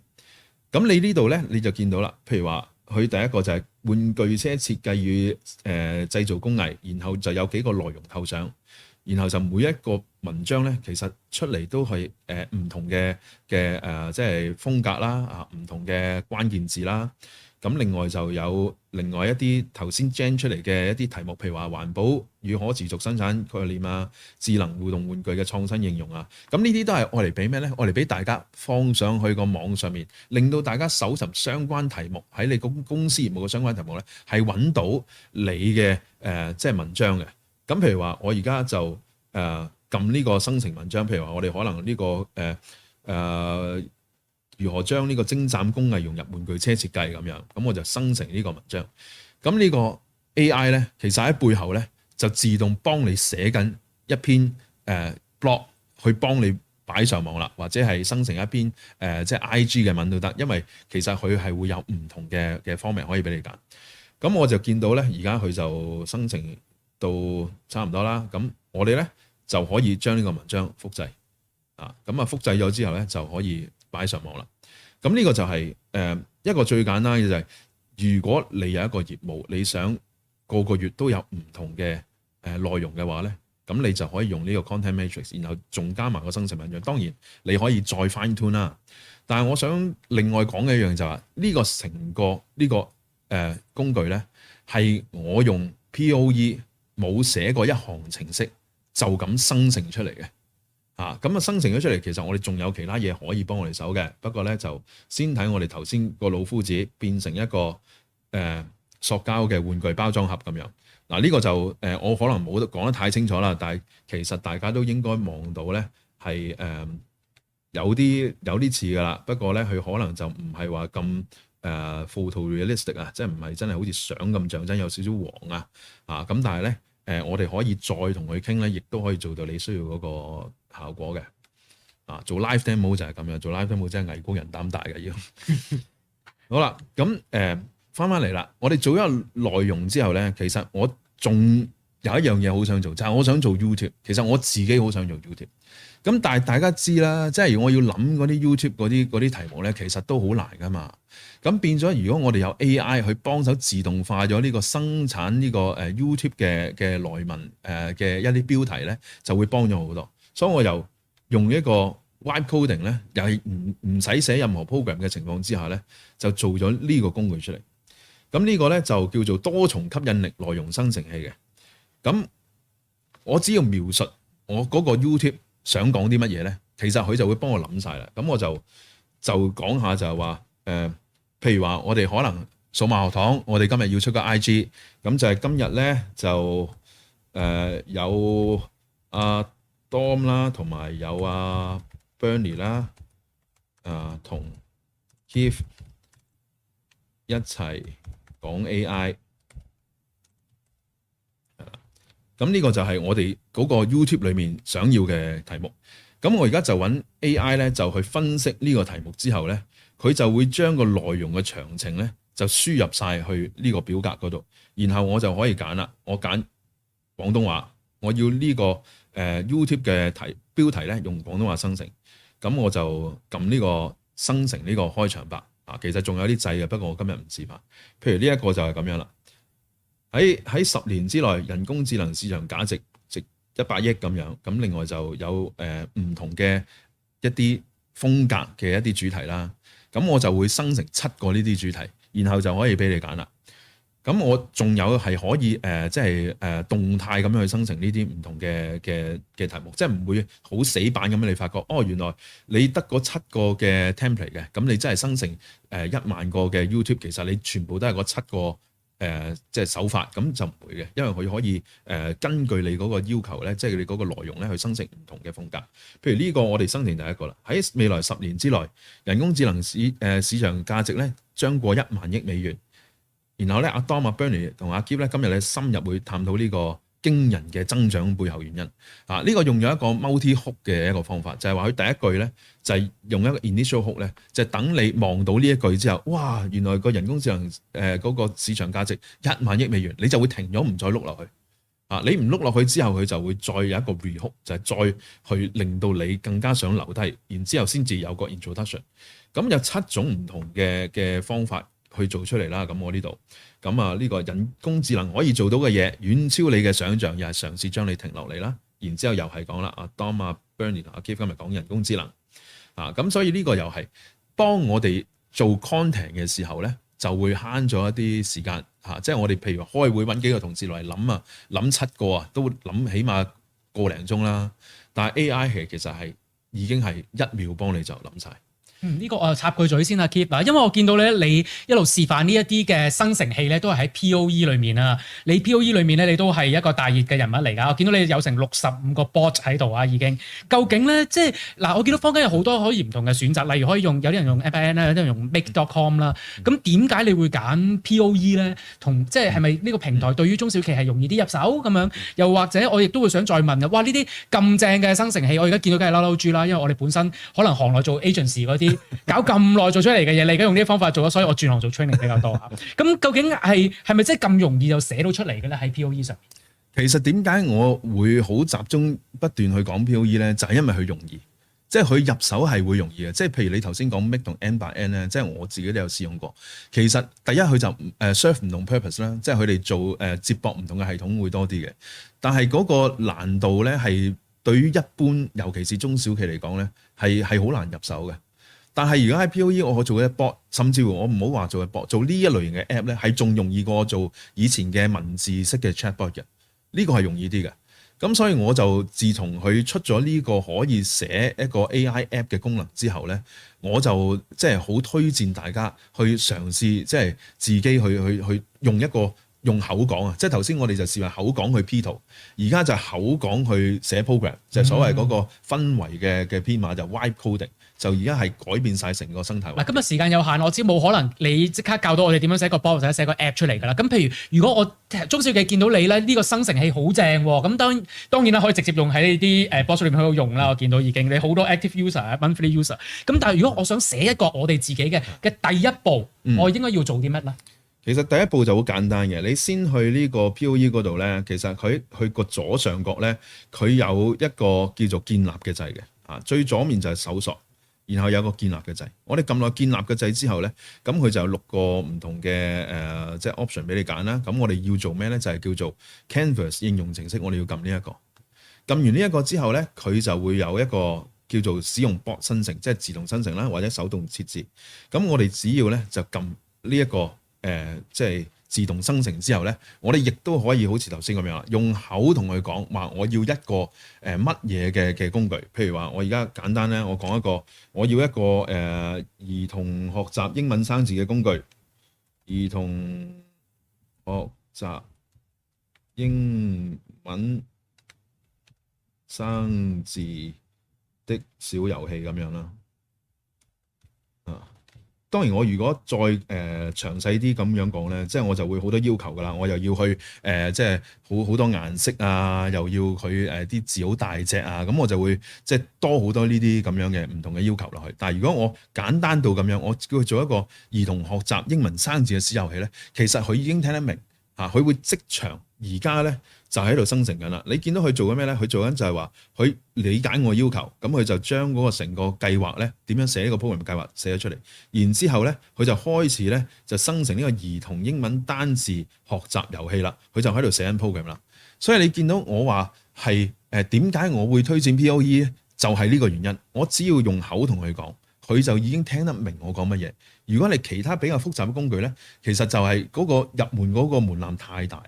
咁你呢度咧，你就見到啦。譬如話，佢第一個就係玩具車設計與製造工藝，然後就有幾個內容構想，然後就每一個文章咧，其實出嚟都係唔同嘅即係風格啦，唔同嘅關鍵字啦。咁另外就有另外一啲頭先 gen 出嚟嘅一啲題目，譬如話環保與可持續生產概念啊，智能互動玩具嘅創新應用啊，咁呢啲都係愛嚟俾咩咧？愛嚟俾大家放上去個網上面，令到大家搜尋相關題目喺你公司業務嘅相關題目咧，係揾到你嘅即係文章嘅。咁譬如話，我而家就撳呢個生成文章，譬如話我哋可能呢個如何將呢個精湛工藝融入玩具車設計咁樣，咁我就生成呢個文章。咁呢個 AI 咧，其實喺背後咧就自動幫你寫緊一篇blog 去幫你擺上網啦，或者係生成一篇即係 IG 嘅文都得，因為其實佢係會有唔同嘅方面可以俾你揀。咁我就見到咧，而家佢就生成到差唔多啦。咁我哋咧就可以將呢個文章複製咁複製咗之後咧就可以擺上網啦。咁呢個就係一個最簡單嘅就係，如果你有一個業務，你想個個月都有唔同嘅內容嘅話咧，咁你就可以用呢個 content matrix，然後仲加埋個生成文章。當然你可以再 fine tune 啦。但係我想另外講嘅一樣就係話，呢個成個呢個工具咧係我用 POE 冇寫過一行程式就咁生成出嚟嘅。咁生成咗出嚟，其實我哋仲有其他嘢可以幫我哋手嘅。不過咧，就先睇我哋頭先個老夫子變成一個塑膠嘅玩具包裝盒咁樣。嗱，呢個就我可能冇得講得太清楚啦，但係其實大家都應該望到咧係有啲似噶啦，不過咧佢可能就唔係話咁photorealistic 啊，即係唔係真係好似相咁像真，有少少黃啊咁，但係咧我哋可以再同佢傾咧，亦都可以做到你需要嗰個效果嘅。做 live demo 就係咁樣，做 live demo 真係藝高人膽大嘅要。好啦，咁翻嚟啦，我哋做咗個內容之後咧，其實我仲有一樣嘢好想做，就係我想做 YouTube。其實我自己好想做 YouTube。咁但係大家知啦，即係我要諗嗰啲 YouTube 嗰啲題目咧，其實都好難噶嘛。咁變咗，如果我哋有 AI 去幫手自動化咗呢個生產呢個YouTube 嘅內文嘅一啲標題咧，就會幫咗好多。所以我又用一個 Vibe Coding 咧，又係唔使寫任何 program 嘅情況之下咧，就做咗呢個工具出嚟。咁呢個咧就叫做多重吸引力內容生成器嘅。咁我只要描述我嗰個 YouTube 想講啲乜嘢咧，其實佢就會幫我諗晒啦。咁我就講下就係話譬如話我哋可能數碼學堂，我哋今日要出個 IG， 咁就係今日咧就有阿 Dom 啦，同埋有阿 Bernie 啦，同 Keith 一齊講 AI。咁呢個就係我哋嗰個 YouTube 裏面想要嘅題目。咁我而家就揾 AI 咧，就去分析呢個題目之後咧，佢就會將個內容嘅詳情咧就輸入晒去呢個表格嗰度，然後我就可以揀啦。我揀廣東話，我要呢個YouTube 嘅標題咧用廣東話生成。咁我就撳呢個生成呢個開場白啊。其實仲有啲掣嘅，不過我今日唔示範。譬如呢一個就係咁樣啦。喺10年之內，人工智能市場價值值100億咁樣。咁另外就有唔同嘅一啲風格嘅一啲主題啦。咁我就會生成7個呢啲主題，然後就可以俾你揀啦。咁我仲有係可以即係動態咁樣去生成呢啲唔同嘅題目，即係唔會好死板咁樣。你發覺原來你得嗰7個嘅 template 嘅，咁你真係生成1萬個嘅 YouTube， 其實你全部都係嗰7個。即係手法，咁就唔會嘅，因為佢可以根據你嗰個要求咧，即係你嗰個內容咧去生成唔同嘅風格。譬如呢個我哋生成第一個啦，喺未來10年之內，人工智能市場價值咧將過1萬億美元。然後咧，阿 Dom、阿 Bernie 同阿 Keith 咧今日咧深入會探討呢個驚人嘅增長背後原因。呢個用咗一個 multi hook 嘅一個方法，就係話佢第一句咧就係用一個 initial hook 咧，就係等你望到呢一句之後，哇！原來個人工智能嗰個市場價值1萬億美元，你就會停咗唔再碌落去。你唔碌落去之後，佢就會再有一個 re-hook，就係再去令到你更加想留低，然之後先至有個 introduction。咁有7種唔同嘅方法去做出嚟啦。咁我呢度咁呢個人工智能可以做到嘅嘢遠超你嘅想像，又係嘗試將你停落嚟啦。然之後又係講啦，阿 Dom、阿 Bernie 同阿 Keith 今日講人工智能咁，所以呢個又係幫我哋做 content 嘅時候咧，就會慳咗一啲時間即係我哋譬如開會揾幾個同事落嚟諗7個都諗起碼個零鐘啦。但係 AI 其實係已經係1秒幫你就諗晒。呢個我就插句嘴先啦 Keith 嗱，因為我見到咧你一路示範呢一啲嘅生成器咧，都係喺 POE 裏面啊。你 POE 裏面咧，你都係一個大熱嘅人物嚟㗎。我見到你有成65個 bot 喺度啊，已經。究竟咧，即係嗱，我見到坊間有好多可以唔同嘅選擇，例如可以用有啲人用 AppN 啦，有啲人用 Make.com 啦。咁點解你會揀 POE 咧？同即係咪呢個平台對於中小企係容易啲入手咁樣？又或者我亦都會想再問啊，哇！呢啲咁正嘅生成器，我而家見到梗係嬲嬲豬啦，因為我哋本身可能行內做 agency 嗰啲。搞咁耐做出嚟嘅嘢，你而家用呢啲方法做咗，所以我轉行做 training 比較多嚇。咁究竟係咪真係咁容易就寫到出嚟嘅咧？喺 POE 上面，其實點解我會好集中不斷去講 POE 咧？就係因為佢容易，即係佢入手係會容易嘅。即係譬如你頭先講 Make 同 N/N 咧，即係我自己都有試用過。其實第一佢就serve 唔同 purpose 啦，即係佢哋做接駁唔同嘅系統會多啲嘅。但係嗰個難度咧係對於一般尤其是中小企嚟講咧係好難入手嘅。但係如果喺 POE 我做嘅 bot， 甚至乎我唔好話做嘅 bot， 做呢一類型嘅 app 咧，係仲容易過我做以前嘅文字式嘅 chatbot 嘅。呢個係容易啲嘅。咁所以我就自從佢出咗呢個可以寫一個 AI app 嘅功能之後咧，我就即係好推薦大家去嘗試，即係自己去用一個用口講啊，即係頭先我哋就試下口講去 P 圖，而家就口講去寫 program，就係所謂嗰個氛圍嘅編碼就 vibe coding，就而家係改變晒成個生態。嗱，今日時間有限，我知冇可能你即刻教到我哋點樣寫個 bot 或者寫個 app 出嚟㗎啦。咁譬如果我鍾小記見到你咧，呢個生成器好正喎，咁當然啦，可以直接用喺呢啲bot 裏面喺度用啦。我見到已經你好多 active user、monthly user。咁但係如果我想寫一個我哋自己嘅第一步，我應該要做啲乜咧？其實第一步就好簡單嘅，你先去呢個 POE 嗰度咧，其實佢個左上角咧，佢有一個叫做建立嘅掣嘅，最左面就係搜索，然後有個建立嘅掣。我哋撳落建立嘅掣之後咧，咁佢就有6個唔同嘅即係 option 俾你揀啦。咁我哋要做咩咧？就係叫做 Canvas 應用程式，我哋要撳呢一個。撳完呢一個之後咧，佢就會有一個叫做使用 bot 生成，即係自動生成啦，或者手動設置。咁我哋只要咧就撳呢一個。即係自動生成之後咧，我哋亦都可以好似頭先咁樣啦，用口同佢講話，我要一個乜嘢嘅工具。譬如話，我而家簡單咧，我講一個，我要一個兒童學習英文生字嘅工具，兒童學習英文生字的小遊戲咁樣啦。當然，我如果再詳細啲咁樣講咧，即係我就會好多要求噶啦，我又要去即係好多顏色啊，又要佢啲字好大隻啊，咁我就會即係多好多呢啲咁樣嘅唔同嘅要求落去。但係如果我簡單到咁樣，我叫佢做一個兒童學習英文生字嘅小遊戲咧，其實佢已經聽得明嚇，佢會即場而家咧就喺度生成緊啦。你見到佢做緊咩咧？佢做緊就係話佢理解我要求，咁佢就將嗰個成個計劃咧點樣寫呢個 program 計劃寫咗出嚟，然之後咧佢就開始咧就生成呢個兒童英文單字學習遊戲啦。佢就喺度寫緊 program 啦。所以你見到我話係點解我會推薦 POE 咧？就係呢個原因。我只要用口同佢講，佢就已經聽得明我講乜嘢。如果你其他比較複雜嘅工具咧，其實就係嗰個入門嗰個門檻太大。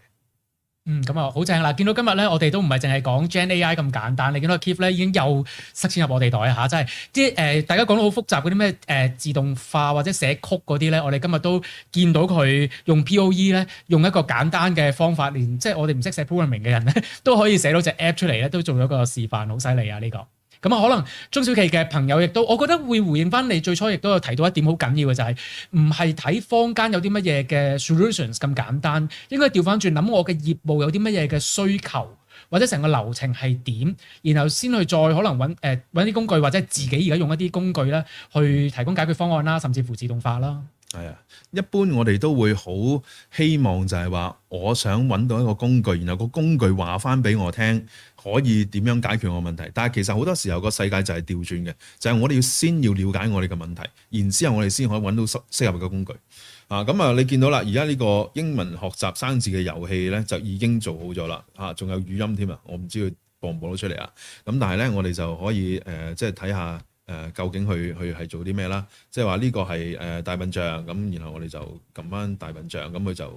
咁啊，好正啦！見到今日咧，我哋都唔係淨係講 Gen AI 咁簡單，你見到 Keith 咧已經又塞錢入我哋袋啊嚇！真係啲大家講到好複雜嗰啲咩自動化或者寫曲嗰啲咧，我哋今日都見到佢用 POE 咧，用一個簡單嘅方法，連即係我哋唔識寫 programming 嘅人咧，都可以寫到隻 app 出嚟咧，都做咗個示範，好犀利啊！呢個咁啊，可能中小企嘅朋友亦都，我覺得會回應翻你最初亦都有提到一點好緊要嘅，就係唔係睇坊間有啲乜嘢嘅 solutions 咁簡單，應該調翻轉諗我嘅業務有啲乜嘢嘅需求，或者成個流程係點，然後先去再可能揾啲工具，或者自己而家用一啲工具咧，去提供解決方案啦，甚至乎自動化啦。係啊，一般我哋都會好希望就係話，我想揾到一個工具，然後個工具話翻俾我聽，可以點樣解決我問題。但係其實好多時候個世界就係調轉嘅，就係我哋先要了解我哋嘅問題，然之後我哋先可以揾到適合嘅工具。咁啊，你見到啦，而家呢個英文學習生字嘅遊戲咧，就已經做好咗啦，仲有語音添啊，我唔知佢播唔播到出嚟啊。咁但係咧，我哋就可以即係睇下。究竟去係做啲咩啦？即係話呢個係大笨象咁，然後我哋就撳翻大笨象，咁佢就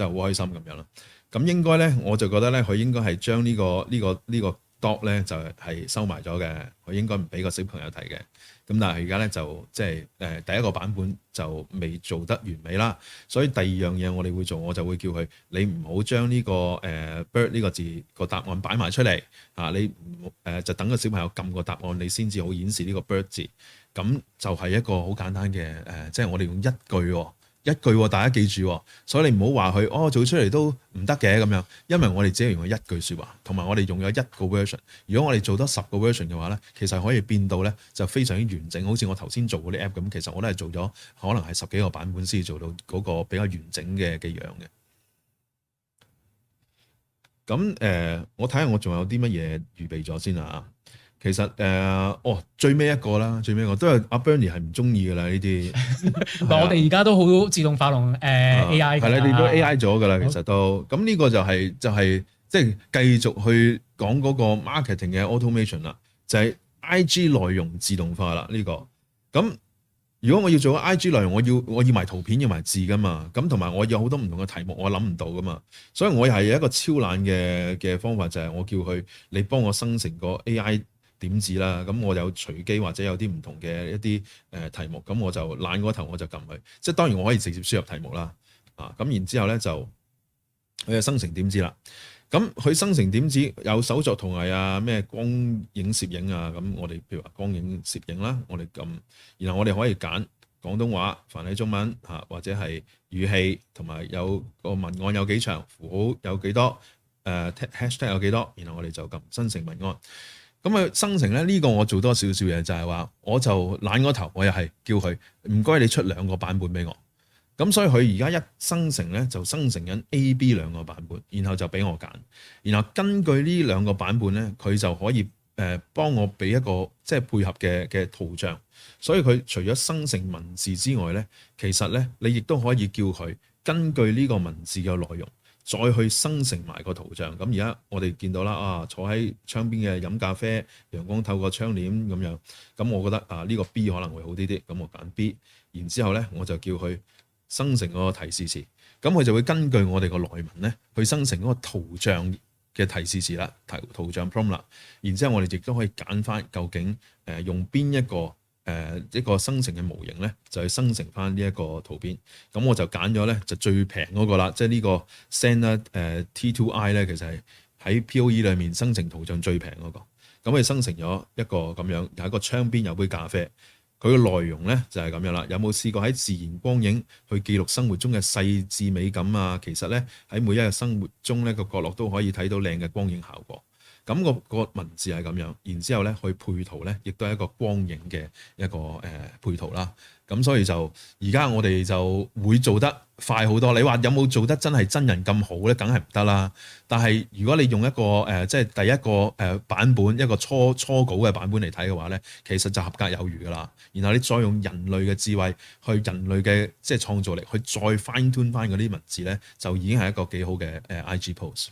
好開心咁樣啦。咁應該咧，我就覺得咧，佢應該係將呢個 dog 咧就係收埋咗嘅，佢應該唔俾個小朋友睇嘅。咁但係而家咧就即係第一個版本就未做得完美啦，所以第二樣嘢我哋會做，我就會叫佢你唔好將呢個bird 呢個字個答案擺埋出嚟你就等個小朋友撳個答案，你先至好顯示呢個 bird 字。咁就係一個好簡單嘅即係我哋用一句大家記住，所以你唔好話佢做出嚟都唔得嘅咁樣，因為我哋只係用咗一句説話，同埋我哋用咗一個 version。如果我哋做多10個 version 嘅話咧，其實可以變到咧就非常之完整。好似我頭先做嗰啲 app 咁，其實我都係做咗可能係10幾個版本先至做到嗰個比較完整嘅樣嘅。咁我睇下我仲有啲乜嘢預備咗先啊。其實最尾一個都係阿 Bernie 係唔中意㗎啦呢啲。我哋而家都好自動化同AI 係啦，你都 AI 咗㗎啦，其實都。咁呢個就係即係繼續去講嗰個 marketing 嘅 automation 啦，就係 IG 內容自動化啦呢個。咁如果我要做 IG 內容，我要埋圖片要埋字㗎嘛，咁同埋我有好多唔同嘅題目我諗唔到㗎嘛，所以我係有一個超懶嘅方法，就係我叫佢你幫我生成個 AI。點字啦，咁我有隨機或者有啲唔同嘅一啲題目，咁我就懶嗰頭我就撳佢，即係當然我可以直接輸入題目啦，咁然之後咧就佢就生成點子啦。咁佢生成點子有手作圖藝啊，咩光影攝影啊，咁我哋譬如話光影攝影啦，我哋咁，然後我哋可以揀廣東話、繁體中文嚇，或者係語氣同埋有個文案有幾長，符號有幾多，#hashtag 有幾多，然後我哋就撳生成文案。咁佢生成咧呢個我做多少少嘢，就係話我就懶個頭，我又係叫佢唔該你出2個版本俾我。咁所以佢而家一生成咧就生成緊 A、B 2個版本，然後就俾我揀，然後根據呢2個版本咧，佢就可以幫我俾一個即係配合嘅圖像。所以佢除咗生成文字之外咧，其實咧你亦都可以叫佢根據呢個文字嘅內容，再去生成埋個圖像。咁而家我哋見到啦，坐喺窗邊嘅飲咖啡，陽光透過窗簾咁樣。咁我覺得呢個 B 可能會好啲啲，咁我揀 B。然之後咧我就叫佢生成嗰個提示詞，咁佢就會根據我哋個內文咧，去生成嗰個圖像嘅提示詞啦，圖像 prompt 啦。然之後我哋亦都可以揀翻究竟用邊一個生成嘅模型咧，就去生成翻呢一個圖片。咁我就揀咗咧就最平嗰個啦，即係呢個 Zen T2i 咧，其實係喺 POE 裏面生成圖像最平嗰個。咁佢生成咗一個咁樣，有一個窗邊有杯咖啡。佢嘅內容咧就係咁樣啦。有冇試過喺自然光影去記錄生活中嘅細緻美感啊？其實咧喺每一日生活中咧個角落都可以睇到靚嘅光影效果。咁個文字係咁樣，然之後咧去配圖咧，亦都係一個光影嘅一個配圖啦。咁所以就而家我哋就會做得快好多。你話有冇做得真係真人咁好咧？梗係唔得啦。但係如果你用一個即係第一個版本，一個初稿嘅版本嚟睇嘅話咧，其實就合格有餘噶啦。然後你再用人類嘅智慧去人類嘅即係創造力去再 fine tune 翻嗰啲文字咧，就已經係一個幾好嘅IG post。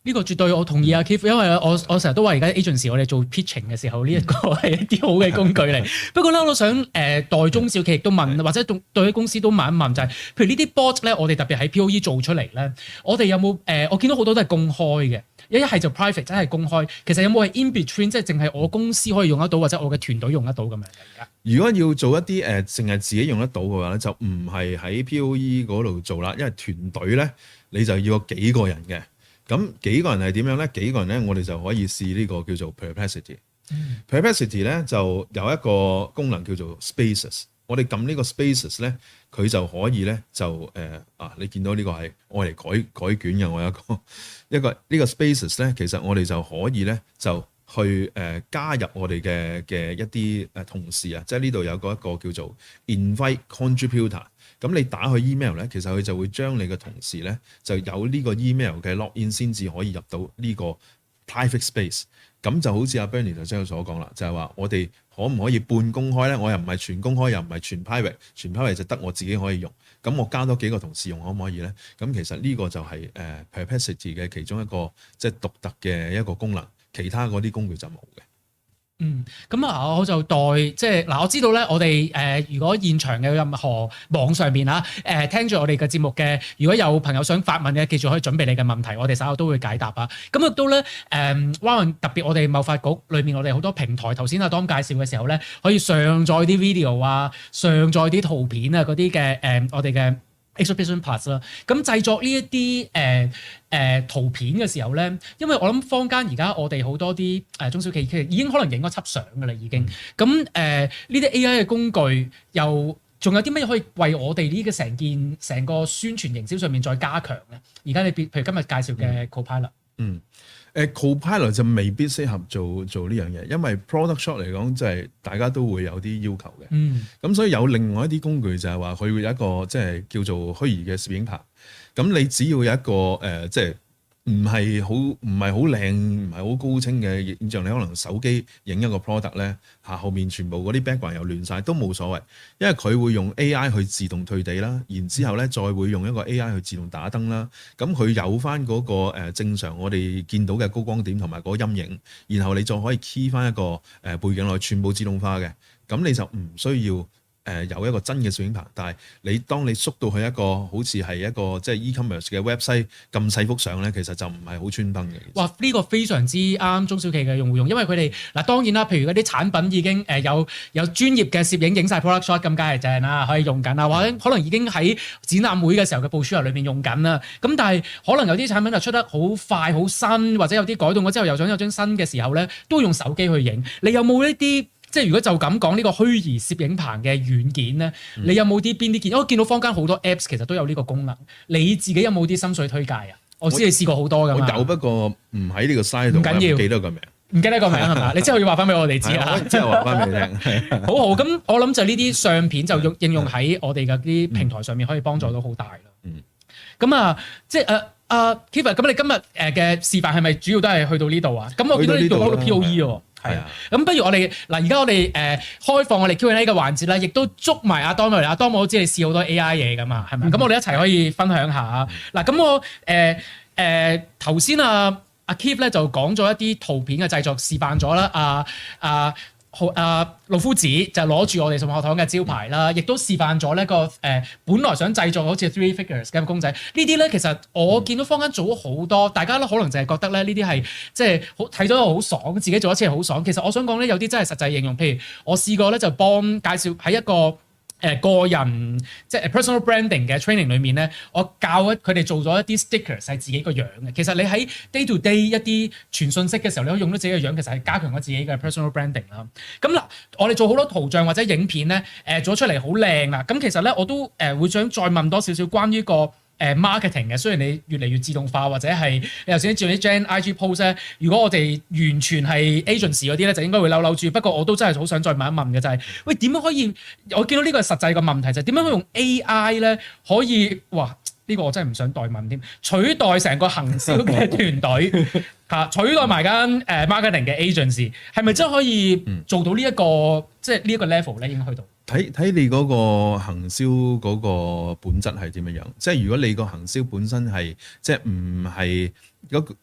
呢個絕對我同意啊 Keith，因為我成日都話而家 agency 我哋做 pitching 嘅時候，呢一個係一啲好嘅工具嚟。不過咧，我都想代中小企亦都問，或者對啲公司都問一問，就係譬如呢啲 bot 咧，我哋特別喺 POE 做出嚟咧，我哋有冇我見到好多都係公開嘅，一係就 private，真係公開。其實有冇係 in between，即係淨係我公司可以用得到，或者我嘅團隊用得到咁樣嘅而家？如果要做一啲淨係自己用得到嘅話咧，就唔係喺 POE 嗰度做啦，因為團隊咧你就要有幾個人嘅。咁幾個人係點樣咧？幾個人咧，我哋就可以試呢個叫做 Perplexity。Perplexity 咧就有一個功能叫做 Spaces。我哋撳呢個 Spaces 咧，佢就可以咧就你見到呢個係我嚟改卷嘅。我有一個呢個 Spaces 咧，其實我哋就可以咧就去加入我哋嘅一啲同事啊，即係呢度有一個叫做 Invite Contributor。咁你打去 email 咧，其實佢就會將你嘅同事咧就有呢個 email 嘅 login 先至可以入到呢個 private space。咁就好似阿 Bernie 頭先所講啦，就係話我哋可唔可以半公開咧？我又唔係全公開，又唔係全 private，全 private 就得我自己可以用。咁我加多幾個同事用可唔可以咧？咁其實呢個就係Perplexity 嘅其中一個即係獨特嘅一個功能，其他嗰啲工具就冇嘅。咁我就即係嗱，我知道咧，我哋如果現場嘅任何網上面聽住我哋嘅節目嘅，如果有朋友想發問嘅，記住可以準備你嘅問題，我哋稍後都會解答啊。咁亦都咧特別我哋貿發局裏面，我哋好多平台，頭先阿當介紹嘅時候咧，可以上載啲 video 啊，上載啲圖片啊，嗰啲嘅我哋嘅 Exhibition Plus 啦，咁製作呢一啲圖片嘅時候咧，因為我諗坊間而家我哋好多啲中小企已經可能影咗輯相㗎啦，已經咁呢啲 AI 嘅工具又仲有啲乜嘢可以為我哋呢個成個宣傳營銷上面再加強咧？而家你譬如今日介紹嘅 Copilot。Copilot 就未必適合做呢樣嘢，因為 product shot 嚟講，即係大家都會有啲要求嘅。咁所以有另外一啲工具就係話，佢會有一個即係叫做虛擬嘅攝影棚。咁你只要有一個即係唔係好靚、唔係好高清嘅影像，你可能手機影一個 product 咧，後面全部嗰啲 background 又亂晒都冇所謂，因為佢會用 AI 去自動退地啦，然之後咧再會用一個 AI 去自動打燈啦，咁佢有翻嗰個正常我哋見到嘅高光點同埋嗰個陰影，然後你再可以 key 翻一個背景落去，全部自動化嘅，咁你就唔需要有一個真嘅攝影棚，但係當你縮到去一個好似係一個即係 e-commerce 嘅 website 咁細幅相咧，其實就唔係好穿崩嘅。哇！呢個非常之啱中小企嘅用戶用，因為佢哋嗱當然啦，譬如嗰啲產品已經有專業嘅攝影影晒 product shot 咁，梗係正啦，可以用緊啦，或者可能已經喺展覽會嘅時候嘅報書入裏面用緊啦。咁但係可能有啲產品就出得好快好新，或者有啲改動咗之後又想有張新嘅時候咧，都用手機去影。你有冇一啲？即係如果就咁講呢個虛擬攝影棚嘅軟件咧，你有冇邊啲建議？我見到坊間好多 Apps 其實都有呢個功能，你自己有冇啲心水推介啊？我知你試過好多㗎嘛。我有，不過唔喺呢個 site 度，唔緊要，唔記得個名。唔記得個名係嘛？你之後要話翻俾我哋知啊！之後話翻俾你聽。好好，咁我諗就呢啲相片就應用喺我哋嘅啲平台上面，可以幫助到好大啦。咁啊，即係Kevin，咁你今日嘅示範係咪主要都係去到呢度啊？咁我見到你做好多 POE 喎。係啊，咁不如我哋嗱，而家我哋開放我哋 Q&A 嘅環節啦，亦都捉埋阿 Dom 嚟。阿 Dom 我知你試好多 AI 嘢噶嘛，係咪？咁我哋一齊可以分享下。嗱，咁我頭先阿 Keith 咧就講咗一啲圖片嘅製作示範咗啦。老夫子就攞住我哋數碼學堂嘅招牌啦，亦都示範咗呢個本來想製作好似 three figures 嘅公仔。呢啲咧其實我見到坊間做咗好多，大家都可能淨係覺得咧呢啲係即係好睇咗好爽，自己做一次係好爽。其實我想講咧，有啲真係實際應用，譬如我試過咧就幫介紹喺一個個人即係 personal branding 嘅 training 裏面咧，我教佢哋做咗一啲 stickers 係自己個樣嘅。其實你喺 day to day 一啲傳訊息嘅時候，你可以用到自己嘅樣，其實係加強咗自己嘅 personal branding 啦。咁嗱，我哋做好多圖像或者影片咧，做出嚟好靚啦。咁其實咧，我都會想再問多少少關於個marketing 嘅。雖然你越嚟越自動化，或者係你頭先做啲 Gen IG post 咧，如果我哋完全係 agency 嗰啲咧，就應該會嬲住。不過我都真係好想再問一問嘅就係，喂，點樣可以？我見到呢個實際嘅問題就係點樣可以用 AI 咧可以哇？呢個我真係唔想代問添，取代成個行銷嘅團隊嚇，取代埋間marketing 嘅 agency， 係咪真係可以做到呢一個即係呢一個 level 咧？已經去到睇你嗰個行銷嗰個本質係點樣樣？即係如果你個行銷本身係即係唔係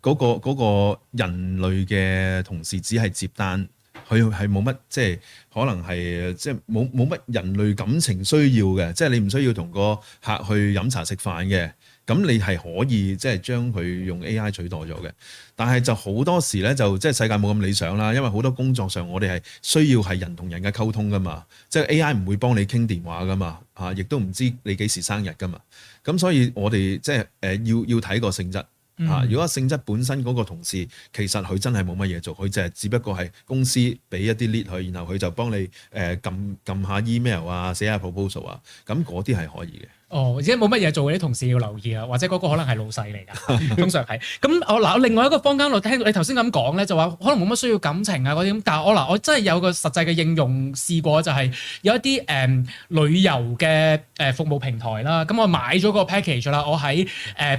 嗰個人類嘅同事只係接單，佢係冇乜即係可能係即係冇乜人類感情需要嘅，即係你唔需要同個客去飲茶食飯嘅，咁你係可以即係將佢用 AI 取代咗嘅。但係就好多時咧，就即係世界冇咁理想啦，因為好多工作上我哋係需要係人同人嘅溝通噶嘛，即係 AI 唔會幫你傾電話噶嘛，亦都唔知你幾時生日噶嘛，咁所以我哋即係要睇個性質。如果性質本身嗰個同事其實佢真係冇乜嘢做，佢就係只不過係公司俾一啲 lead 佢，然後佢就幫你撳下 email 啊，寫下 proposal 啊，咁嗰啲係可以嘅。哦，而且冇乜嘢做嗰啲同事要留意啊，或者嗰個可能係老細嚟㗎，通常係。咁我另外一個坊間我聽到你頭先咁講咧，就話可能冇乜需要感情啊嗰啲咁，但係我真係有個實際嘅應用試過，就係有一啲旅遊嘅服務平台啦。咁我買咗個 package 啦，我喺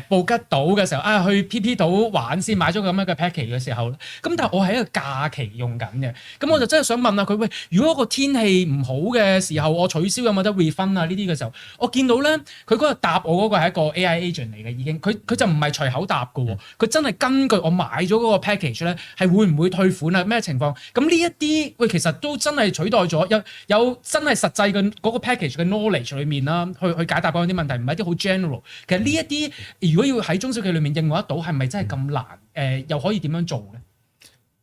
布吉島嘅時候去 PP 島玩先買咗個咁樣嘅 package 嘅時候，咁但係我係一個假期用緊嘅，咁我就真係想問下佢，喂，如果個天氣唔好嘅時候，我取消有冇得 refund 啊？呢啲嘅時候，我見到咧。佢嗰個答我嗰個係一個 AI agent 嚟嘅，已經佢就唔係隨口答嘅喎，佢真係根據我買咗嗰個 package 咧，係會唔會退款啊？咩情況？咁呢一啲喂，其實都真係取代咗有真係實際嘅嗰個 package 嘅 knowledge 裏面啦，去解答嗰啲問題，唔係一啲好 general。其實呢一啲如果要喺中小企裏面應用得到，係咪真係咁難？又可以點樣做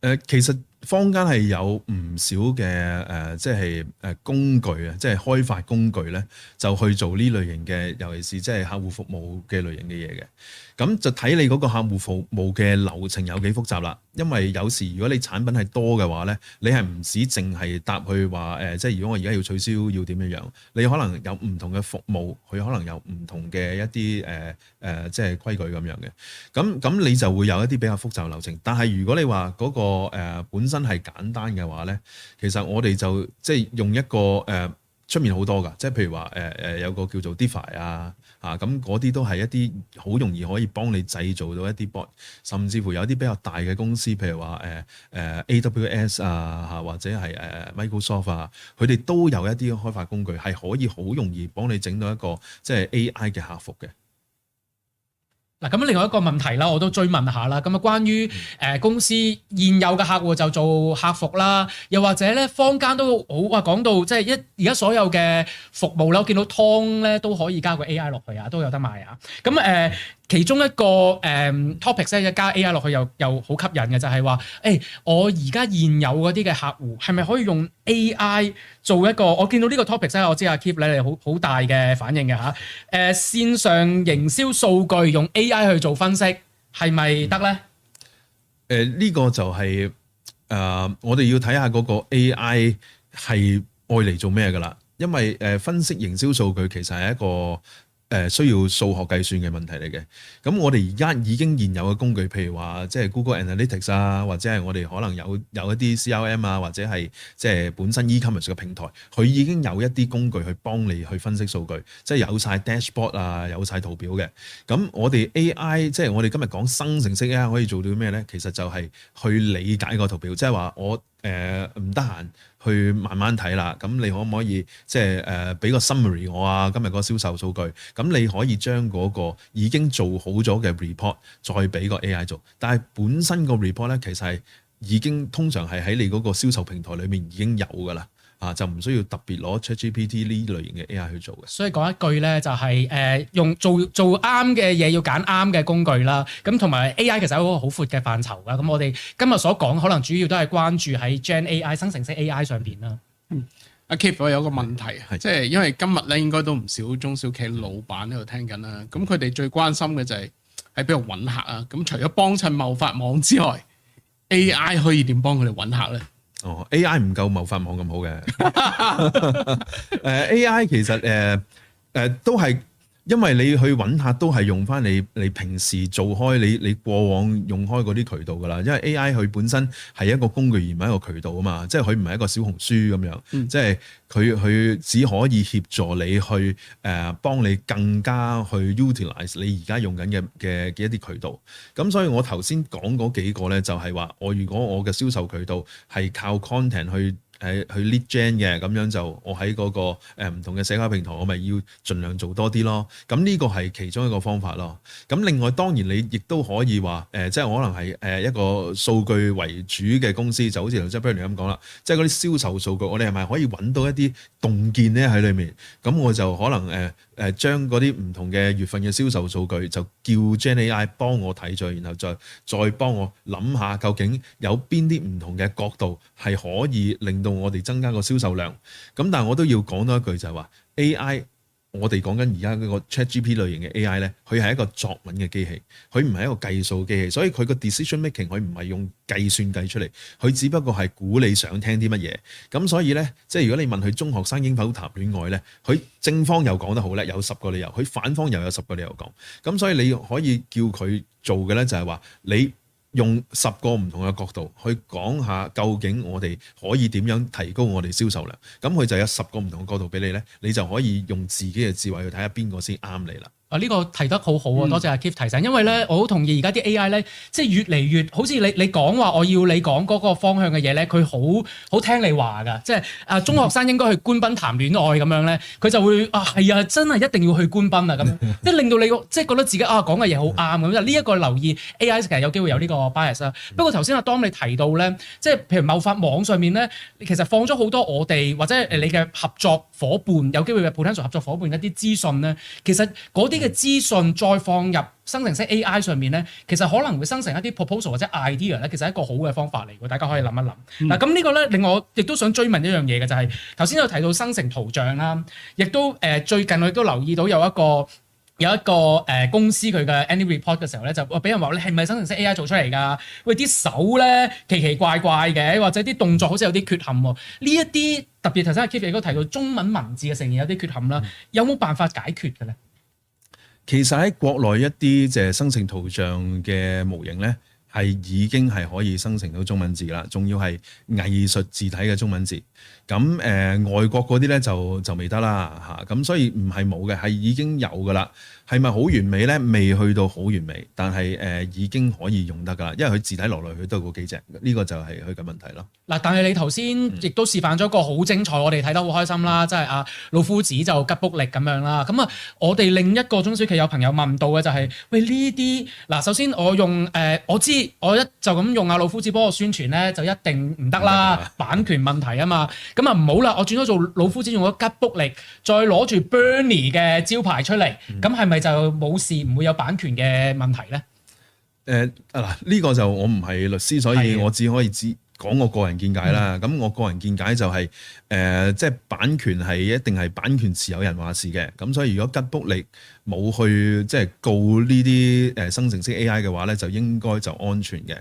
咧？其實坊間係有唔少嘅即係工具啊，即係開發工具咧，就去做呢類型嘅，尤其是即係客戶服務嘅類型嘅嘢嘅。咁就睇你嗰個客戶服務嘅流程有幾複雜啦。因為有時如果你產品係多嘅話咧，你係唔止淨係答佢話即係如果我而家要取消要點樣樣，你可能有唔同嘅服務，佢可能有唔同嘅一啲即係規矩咁樣嘅。咁你就會有一啲比較複雜嘅流程。但係如果你話嗰個本身係簡單嘅話咧，其實我哋就即係用一個出面好多㗎，即係譬如話有個叫做 Diffy 咁嗰啲都係一啲好容易可以幫你製造到一啲 bot， 甚至乎有啲比較大嘅公司，譬如話AWS 或者係Microsoft 佢哋都有一啲開發工具係可以好容易幫你整到一個即係 AI 嘅客服嘅。嗱，咁另外一個問題啦，我都追問下啦。咁啊，關於公司現有嘅客戶就做客服啦，又或者咧坊間都好話講到即係而家所有嘅服務啦，我見到湯咧都可以加個 AI 落去啊，都有得賣啊。咁其中一個topic 咧，加 AI 落去又好吸引嘅，就係話我而家現有嗰啲嘅客戶係咪可以用 AI 做一個？我見到呢個 topic 咧，我知阿 Keep 你哋好大嘅反應嘅嚇。線上營銷數據用 AI 去做分析係咪得咧？呢個就係我哋要睇下嗰個 AI 係愛嚟做咩㗎啦，因為分析營銷數據其實係一個需要數學計算嘅問題嚟嘅。咁我哋而家已經現有嘅工具，譬如話即係 Google Analytics 啊，或者係我哋可能有一啲 CRM 啊，或者係即係本身 e-commerce 嘅平台，佢已經有一啲工具去幫你去分析數據，即係有晒 dashboard 啊，有晒圖表嘅。咁我哋 AI 即係我哋今日講生成式 AI 可以做到咩咧？其實就係去理解個圖表，即係話我唔得閒去慢慢睇啦，咁你可唔可以即係俾個 summary 我啊？今日個銷售數據，咁你可以將嗰個已經做好咗嘅 report 再俾個 AI 做，但係本身個 report 咧其實係已經通常係喺你嗰個銷售平台裏面已經有㗎啦。就唔需要特別攞 ChatGPT 呢類型嘅 AI 去做嘅。所以講一句咧，就係用做啱嘅嘢，要揀啱嘅工具啦。咁同埋 AI 其實係一個好闊嘅範疇㗎。咁我哋今日所講可能主要都係關注喺 Gen AI 生成式 AI 上邊啦。阿 Keep 我有個問題，即係因為今日咧應該都唔少中小企老闆喺度聽緊啦。咁佢哋最關心嘅就係喺邊度揾客啊。咁除咗幫襯貿發網之外，AI 可以點幫佢哋揾客咧？AI 唔夠貿發網咁好嘅。AI 其實都係因為你去揾客都係用翻你平時做開你過往用開嗰啲渠道噶啦，因為 AI 佢本身係一個工具而唔係一個渠道啊嘛，即係佢唔係一個小紅書咁樣，即係佢只可以協助你去幫你更加去 utilize 你而家用緊嘅一啲渠道。咁所以我頭先講嗰幾個咧，就係話如果我嘅銷售渠道係靠 content 去 lead gen 嘅，咁樣就我喺嗰個唔同嘅社交平台，我咪要盡量做多啲咯。咁呢個係其中一個方法咯。咁另外當然你亦都可以話即係可能係一個數據為主嘅公司，就好似頭先 Bernie 咁講啦，即係嗰啲銷售數據，我哋係咪可以揾到一啲洞見咧喺裏面？咁我就可能將嗰啲唔同嘅月份嘅銷售數據就叫 Gen AI 幫我睇咗，然後再幫我諗下究竟有邊啲唔同嘅角度係可以令到我哋增加個銷售量。咁但係我都要講多一句就係話 AI， 我哋講緊而家嗰個 ChatGPT 類型嘅 AI 咧，佢係一個作文嘅機器，佢唔係一個計數機器，所以佢個 decision making 佢唔係用計算計出嚟，佢只不過係估你想聽啲乜嘢。咁所以咧，即係如果你問佢中學生應否談戀愛咧，佢正方又講得好叻，有10個理由；佢反方又有10個理由講。咁所以你可以叫佢做嘅咧，就係話你用10個唔同嘅角度去講下究竟我哋可以點樣提高我哋銷售量。咁佢就有10個唔同嘅角度俾你咧，你就可以用自己嘅智慧去睇下邊個先啱你啦。呢個提得好好啊！多謝阿 Keith 提醒，因為咧我好同意而家啲 AI 咧，即係越嚟越好似你講話，我要你講嗰個方向嘅嘢咧，佢好聽你話㗎。即係中學生應該去官賓談戀愛咁樣咧，佢就會係啊，真係一定要去官賓啊咁樣，即係令到你即係覺得自己講嘅嘢好啱咁。呢一個留意 AI 其實有機會有呢個 bias 啦。不過頭先阿當你提到咧，即係譬如貿發網上面咧，其實放咗好多我哋或者你嘅合作伙伴有機會嘅 potential 合作伙伴一啲資訊咧，其實嗰啲嘅資訊再放入生成式 AI 上面咧，其實可能會生成一啲 proposal 或者 idea 咧，其實係一個好嘅方法嚟嘅，大家可以諗一諗。嗱，咁呢個咧令我亦都想追問一樣嘢嘅，就係頭先有提到生成圖像啦，亦都最近我亦都留意到有一個公司佢嘅 annual report 嘅時候咧，就俾人話你係咪生成式 AI 做出嚟㗎？喂，啲手咧奇奇怪怪嘅，或者啲動作好似有啲缺陷喎。呢一啲特別頭先阿 Keith 亦都提到中文文字嘅呈現有啲缺陷啦，有冇辦法解決嘅咧？其實喺國內一啲即係生成圖像嘅模型咧，係已經係可以生成到中文字啦，仲要係藝術字體嘅中文字。咁外國嗰啲咧就未得啦嚇，咁所以唔係冇嘅，係已經有噶啦。係咪好完美咧？未去到好完美，但係已經可以用得噶啦，因為佢字體來來去都係嗰幾隻，呢個就係佢嘅問題咯。嗱，但係你頭先亦都示範咗一個好精彩，我哋睇得好開心啦，即係老夫子就吉卜力咁樣啦。咁啊，我哋另一個中小企有朋友問到嘅就係，喂呢啲嗱，首先我用我知我一就咁用老夫子幫我宣傳咧，就一定唔得啦，版權問題啊嘛。咁啊唔好啦，我轉咗做老夫子用咗吉卜力，再攞住 Bernie 嘅招牌出嚟，咁係咪就冇事，唔會有版權嘅問題咧？呢個就我唔係律師，所以我只可以講我個人見解啦。咁我個人見解就係即係版權係一定係版權持有人話事嘅。咁所以如果吉卜力冇去即係告呢啲生成式 AI 嘅話咧，就應該就安全嘅。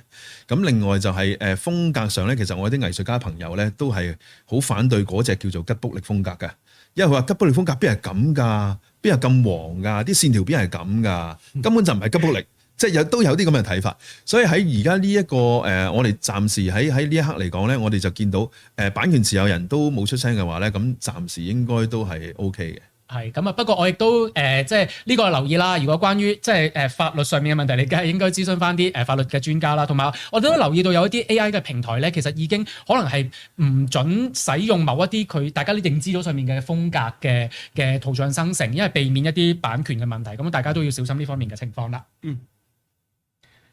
咁另外就係風格上咧，其實我啲藝術家朋友咧都係好反對嗰隻叫做吉卜力風格嘅，因為佢話吉卜力風格邊係咁㗎，邊係咁黃㗎，啲線條邊係咁㗎，根本就唔係吉卜力。即係都有啲咁嘅睇法，所以喺而家呢一個我哋暫時喺呢一刻嚟講咧，我哋就見到版權持有人都冇出聲嘅話咧，咁暫時應該都係 OK 嘅。係咁啊，不過我亦都即係呢個留意啦。如果關於即係法律上面嘅問題，你梗係應該諮詢翻啲法律嘅專家啦。同埋我都留意到有一啲 AI 嘅平台咧，其實已經可能係唔準使用某一啲大家都認知咗上面嘅風格嘅圖像生成，因為避免一啲版權嘅問題。咁大家都要小心呢方面嘅情況啦。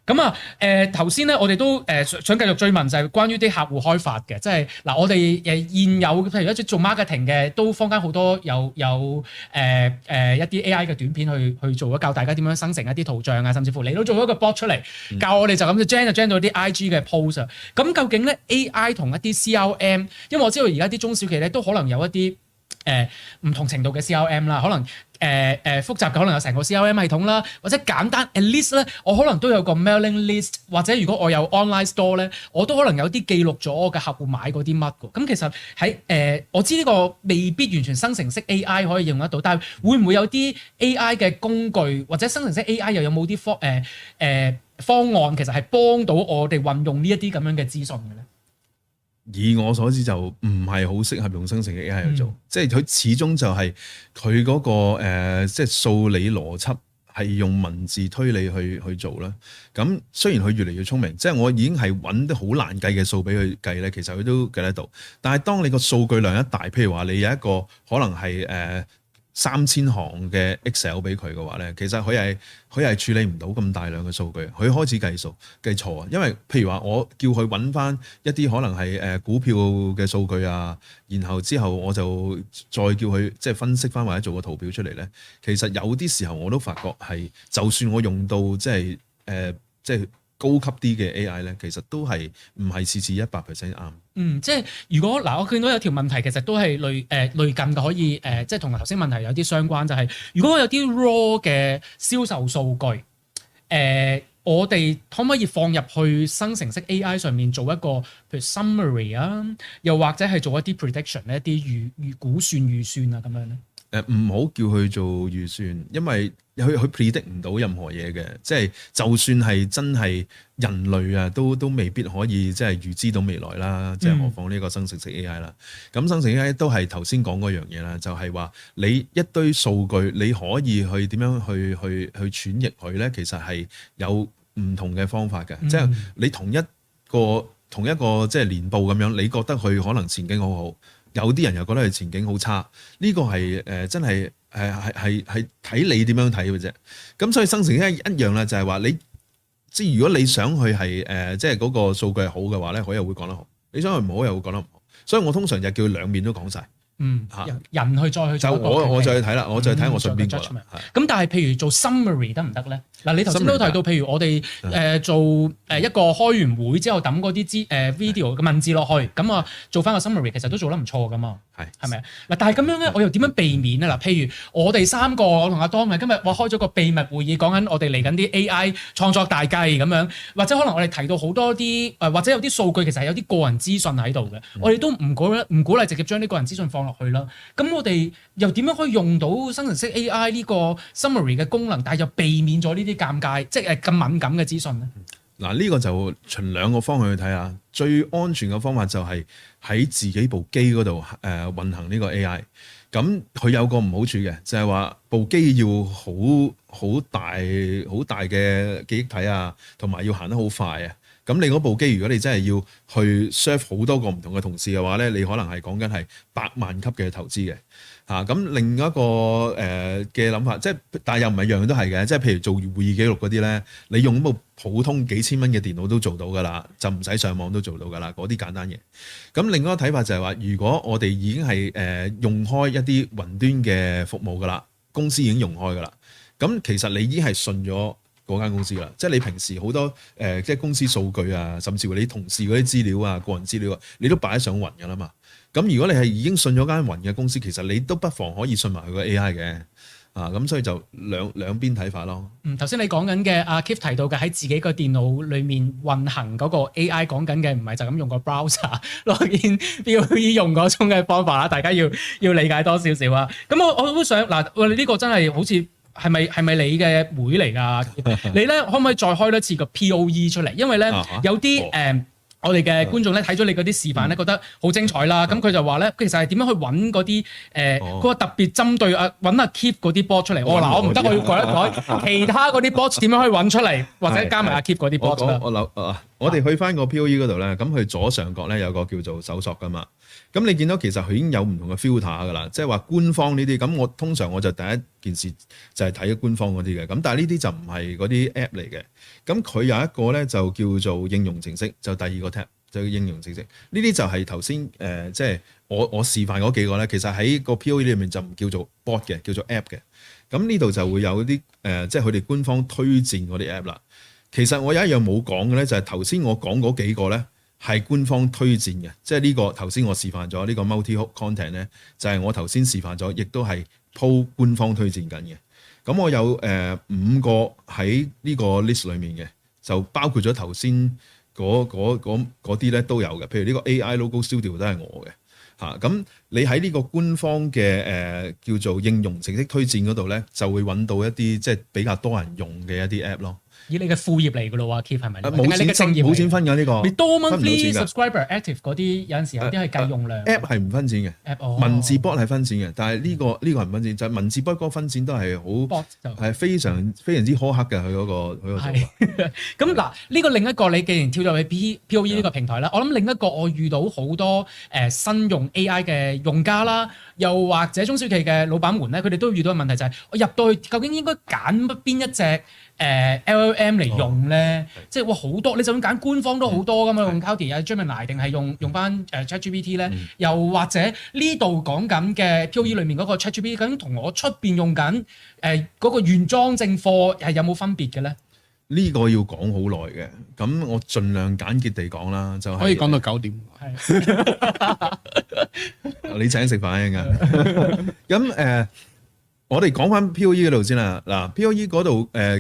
咁啊，頭先咧，我哋都想繼續追問，就係關於啲客戶開發嘅，即係嗱，我哋現有譬如一啲做 marketing 嘅，都坊間好多有一啲 AI 嘅短片去做咗教大家點樣生成一啲圖像啊，甚至乎你都做咗個 bot 出嚟，教我哋就咁就 generate 到啲 IG 嘅 post 啊。咁究竟咧 AI 同一啲 CRM， 因為我知道而家啲中小企咧都可能有一啲唔同程度嘅 CRM 啦，可能複雜嘅可能有成個 CRM 系統啦，或者簡單 at least 咧，我可能都有個 mailing list， 或者如果我有 online store 咧，我都可能有啲記錄咗我嘅客戶買過啲乜嘅。咁其實喺我知呢個未必完全生成式 AI 可以用得到，但係會唔會有啲 AI 嘅工具或者生成式 AI 又有冇啲方案，其實係幫到我哋運用呢一啲咁樣嘅資訊嘅咧？以我所知就唔係好適合用生成嘅 AI 去做，即係佢始終就係佢嗰個即係數理邏輯係用文字推理去做啦。咁雖然佢越嚟越聰明，即係我已經係揾得好難計嘅數俾佢計咧，其實佢都計得到。但係當你個數據量一大，譬如話你有一個可能係3000行嘅 Excel 俾佢嘅話咧，其實佢係處理唔到咁大量嘅數據，佢開始計錯啊！因為譬如話我叫佢揾翻一啲可能係股票嘅數據啊，然後之後我就再叫佢即係分析翻或者做個圖表出嚟咧，其實有啲時候我都發覺係，就算我用到即係高級啲嘅 AI 咧，其實都係唔係次次100% 啱。即係如果嗱，我見到有條問題，其實都係類近嘅，可以即係同頭先問題有啲相關，就係如果有啲 raw 嘅銷售數據，我哋可唔可以放入去生成式 AI 上面做一個譬如 summary 啊，又或者係做一啲 prediction 一啲估算預算啊咁樣咧？唔好叫佢做預算，因為佢 predict 唔到任何嘢嘅，即係就算係真係人類啊，都未必可以即係預知到未來啦，即係何況呢個生成式 AI 啦。咁生成 AI 都係頭先講嗰樣嘢啦，就係話你一堆數據，你可以去點樣去轉譯佢咧？其實係有唔同嘅方法嘅，即係你同一個即係年報咁樣，你覺得佢可能前景好好。有啲人又覺得佢前景好差，呢個係真係係睇你點樣睇嘅啫。咁所以生成一樣啦，就係話你即係如果你想去係即係嗰個數據係好嘅話咧，佢又會講得好；你想佢唔好又會講得唔好。所以我通常就叫兩面都講晒。人去再去做我再去睇啦，我再睇我信邊個啦。咁但係譬如做 summary 得唔得咧？嗱，你頭先都提到，譬如我哋做一個開完會之後抌嗰啲video 嘅文字落去，咁啊做翻個 summary 其實都做得唔錯噶嘛。係咪啊？嗱，但係咁樣咧，我又點樣避免咧？嗱，譬如我哋3個，我同阿當今日開咗個秘密會議，講緊我哋嚟緊啲 AI 創作大計咁樣，或者可能我哋提到好多啲或者有啲數據其實係有啲個人資訊喺度嘅，我哋都唔鼓勵直接將啲個人資訊放落去啦。咁我哋又點樣可以用到生成式 AI 呢個 summary 嘅功能，但係又避免咗呢啲尷尬，即係咁敏感嘅資訊咧？嗱，呢個就循兩個方向去睇下。最安全嘅方法就係喺自己部機嗰度運行呢個 AI。咁佢有個唔好處嘅，就係話部機要好大嘅記憶體啊，同埋要行得好快啊。咁你嗰部機，如果你真係要去 serve 好多個唔同嘅同事嘅話咧，你可能係講緊係百萬級嘅投資嘅嚇。咁另一個嘅諗法，即係但係又唔係樣樣都係嘅，即係譬如做會議記錄嗰啲咧，你用部普通幾千蚊嘅電腦都做到㗎啦，就唔使上網都做到㗎啦，嗰啲簡單嘢。咁另外一個睇法就係話，如果我哋已經係用開一啲雲端嘅服務㗎啦，公司已經用開㗎啦，咁其實你已經係信咗嗰間公司啦，即係你平時好多即係公司數據啊，甚至乎你同事嗰啲資料啊、個人資料啊，你都擺上雲㗎啦嘛。咁如果你係已經信咗間雲嘅公司，其實你都不妨可以信埋佢個 AI 嘅咁所以就兩邊睇法咯。頭先你講緊嘅阿 Keith 提到嘅喺自己個電腦裡面運行嗰個 AI 講緊嘅唔係就咁用個 browser login POE 用嗰種嘅方法啦，大家要理解多少少啊。咁我都想嗱，喂，呢個真係好似係咪你嘅會嚟㗎？你咧可唔可以再開多次個 POE 出嚟？因為咧有啲我哋嘅觀眾咧睇咗你嗰啲示範咧，覺得好精彩啦。咁佢就話咧，其實係點樣去揾嗰啲嗰個特別針對揾阿 Keith 嗰啲 bot 出嚟？我唔得，我要改一改其他嗰啲 bot 點樣可以揾出嚟，或者加埋阿 Keith 嗰啲 bot 我哋去翻個 POE 嗰度咧，咁佢左上角咧有個叫做搜索噶嘛。咁你見到其實佢已經有唔同嘅 filter 噶啦，即係話官方呢啲。咁我通常我就第一件事就係睇官方嗰啲嘅。咁但係呢啲就唔係嗰啲 app 嚟嘅。咁佢有一個咧就叫做應用程式，就第二個 tab 就叫應用程式。呢啲就係頭先即係我示範嗰幾個咧，其實喺個 POE 裏面就唔叫做 bot 嘅，叫做 app 嘅。咁呢度就會有啲即係佢哋官方推薦嗰啲 app 啦。其實我有一樣冇講嘅咧，就係頭先我講嗰幾個咧係官方推薦嘅，即係呢個頭先我示範咗呢個 multi-hook content 咧，就係我頭先示範咗，亦都係鋪官方推薦緊嘅。咁我有5個喺呢個 list 裡面嘅，就包括咗頭先嗰啲咧都有嘅，譬如呢個 AI Logo Studio 都係我嘅嚇。咁你喺呢個官方嘅叫做應用程式推薦嗰度咧，就會揾到一啲即係比較多人用嘅一啲 app 咯。以你嘅副業嚟㗎咯喎 ，Keith 係咪？冇錢分㗎呢個。你多 monthly subscriber active 嗰啲有陣時有啲係計用量。app 係唔分錢嘅，文字 bot 係分錢嘅，但係呢個係唔分錢，就係文字 bot 嗰個分錢都係好係非常非常之苛刻嘅佢嗰個做法。咁嗱，呢個另一個你既然跳咗去 POE 呢個平台啦，我諗另一個我遇到好多新用 AI 嘅用家啦，又或者中小企嘅老闆們咧，佢哋都遇到嘅問題就係我入到去究竟應該揀邊一隻LLM 嚟用咧？即係哇好多，你就算揀官方都好多噶嘛，用 Claude 啊 Gemini 定係用翻ChatGPT 咧？又或者呢度講緊嘅 POE 裏面嗰個 ChatGPT，究竟同我出邊用緊嗰個原裝正貨係有冇分別嘅咧？呢個要講好耐嘅，咁我盡量簡潔地講啦，就係可以講到9點。你請食飯㗎。咁我哋講翻 POE 嗰度先啦。嗱 ，POE 嗰度嘅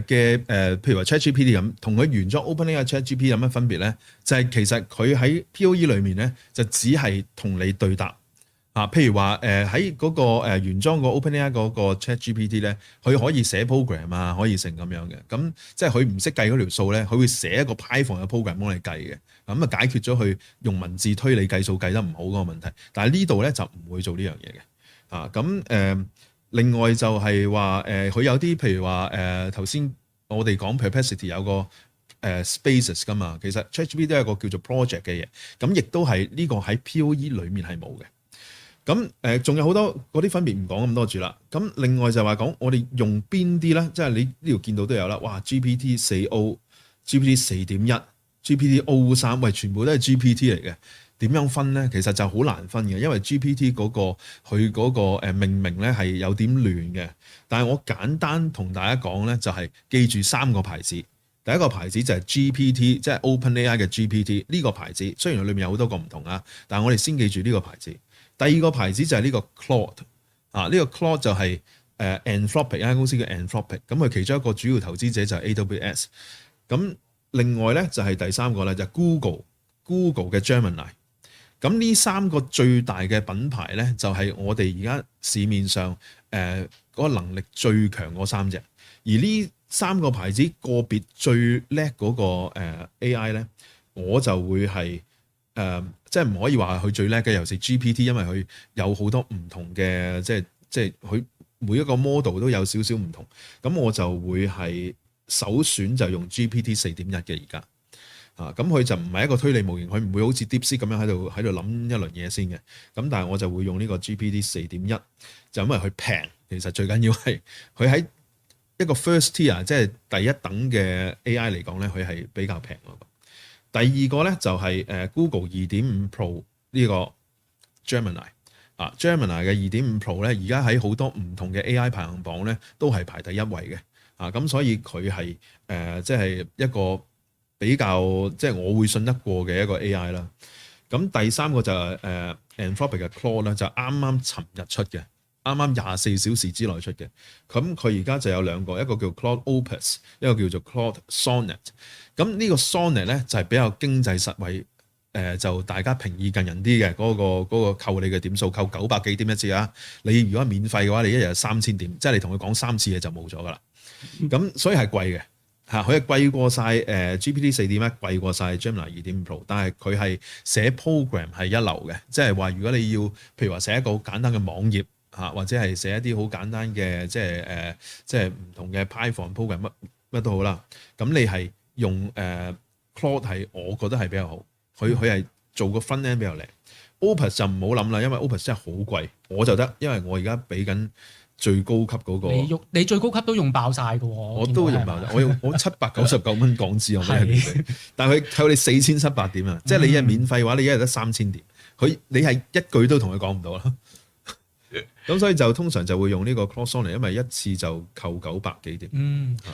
譬如話 ChatGPT 咁，同佢原裝 OpenAI ChatGPT 有乜分別咧？就係其實佢喺 POE 裏面咧，就只係同你對答。譬如話喺嗰個原裝個 OpenAI 嗰個 ChatGPT 咧，佢可以寫 program 啊，可以成咁樣嘅。咁即係佢唔識計嗰條數咧，佢會寫一個 Python 嘅 program 幫你計嘅。咁啊解決咗佢用文字推理計數計得唔好嗰個問題。但係呢度咧就唔會做呢樣嘢嘅。咁另外就係話佢有啲譬如話頭先我哋講 Perplexity 有個Spaces 噶嘛，其實 ChatGPT 都有個叫做 project 嘅嘢。咁亦都係呢個喺 POE 裡面係冇嘅。咁仲有好多嗰啲分別唔講咁多住啦。咁另外就係話講我哋用邊啲咧，即係你呢度見到都有啦。哇 GPT 4O、GPT 4.1、GPT O3，喂，全部都係 GPT 嚟嘅。點樣分咧？其實就好難分嘅，因為 GPT 嗰佢嗰個命名咧係有點亂嘅。但係我簡單同大家講咧，就係記住3個牌子。第一個牌子就係 GPT，即係 OpenAI 嘅 GPT 呢個牌子。雖然裏面有好多個唔同啊，但係我哋先記住呢個牌子。第二個牌子就係呢個 Claude 呢個 Claude 就係Anthropic 一間公司嘅 Anthropic，咁佢其中一個主要投資者就係 AWS。咁另外咧就係第三個咧就係 Google 嘅 Gemini。咁呢3個最大嘅品牌咧就係我哋而家市面上嗰個能力最強嗰3隻，而呢三個牌子個別最叻嗰個AI 咧，我就會係即係唔可以話佢最叻嘅，尤其是 GPT，因為佢有好多唔同嘅，即係佢每一個 model 都有少少唔同。咁我就會係首選就用 GPT 4.1嘅而家。咁佢就唔係一個推理模型，佢唔會好似 DeepSeek 咁樣喺度諗一輪嘢先嘅。咁但係我就會用呢個 GPT 4.1，就因為佢平，其實最緊要係佢喺一個 first tier， 即係第一等嘅 AI 嚟講咧，佢係比較平。第二個咧就係Google 2.5 Pro 呢個 Gemini。Gemini 嘅 2.5 Pro 咧，而家喺好多唔同嘅 AI 排行榜咧都係排第一位嘅。咁所以佢係即係一個比較即係我會信得過嘅一個 AI 啦。咁第三個就係Anthropic 嘅 Claude 咧，就啱啱尋日出嘅，啱啱24小時之內出嘅。咁佢而家就有兩個，一個叫 Claude Opus， 一個叫做 Claude Sonnet。咁呢個 Sonnet 咧就係比較經濟實惠，就大家平易近人啲嘅嗰個扣你嘅點數，扣900幾點一次啊！你如果係免費嘅話，你一日有3000點，即係你同佢講3次嘢就冇咗噶啦。咁所以係貴嘅。佢係貴過晒GPT 4.1，貴過晒 Gemini 2.5 Pro， 但係佢係寫 program 係一流嘅，即係話如果你要譬如話寫一個好簡單嘅網頁或者係寫一啲好簡單嘅即係唔同嘅 Python program 乜都好啦，咁你係用Claude 係我覺得係比較好，佢係做個 front end 比較靚。Opus 就唔好諗啦，因為 Opus 真係好貴，我就得，因為我而家俾緊最高級嗰個，你最高級都用爆晒嘅喎，我都用爆晒，我799蚊港紙我俾你，但係佢扣你4700點啊！即係你係免費嘅話，你一日得3000點，你係一句都同佢講唔到啦。咁所以就通常就會用呢個 Claude Sonnet，因為一次就扣900幾點。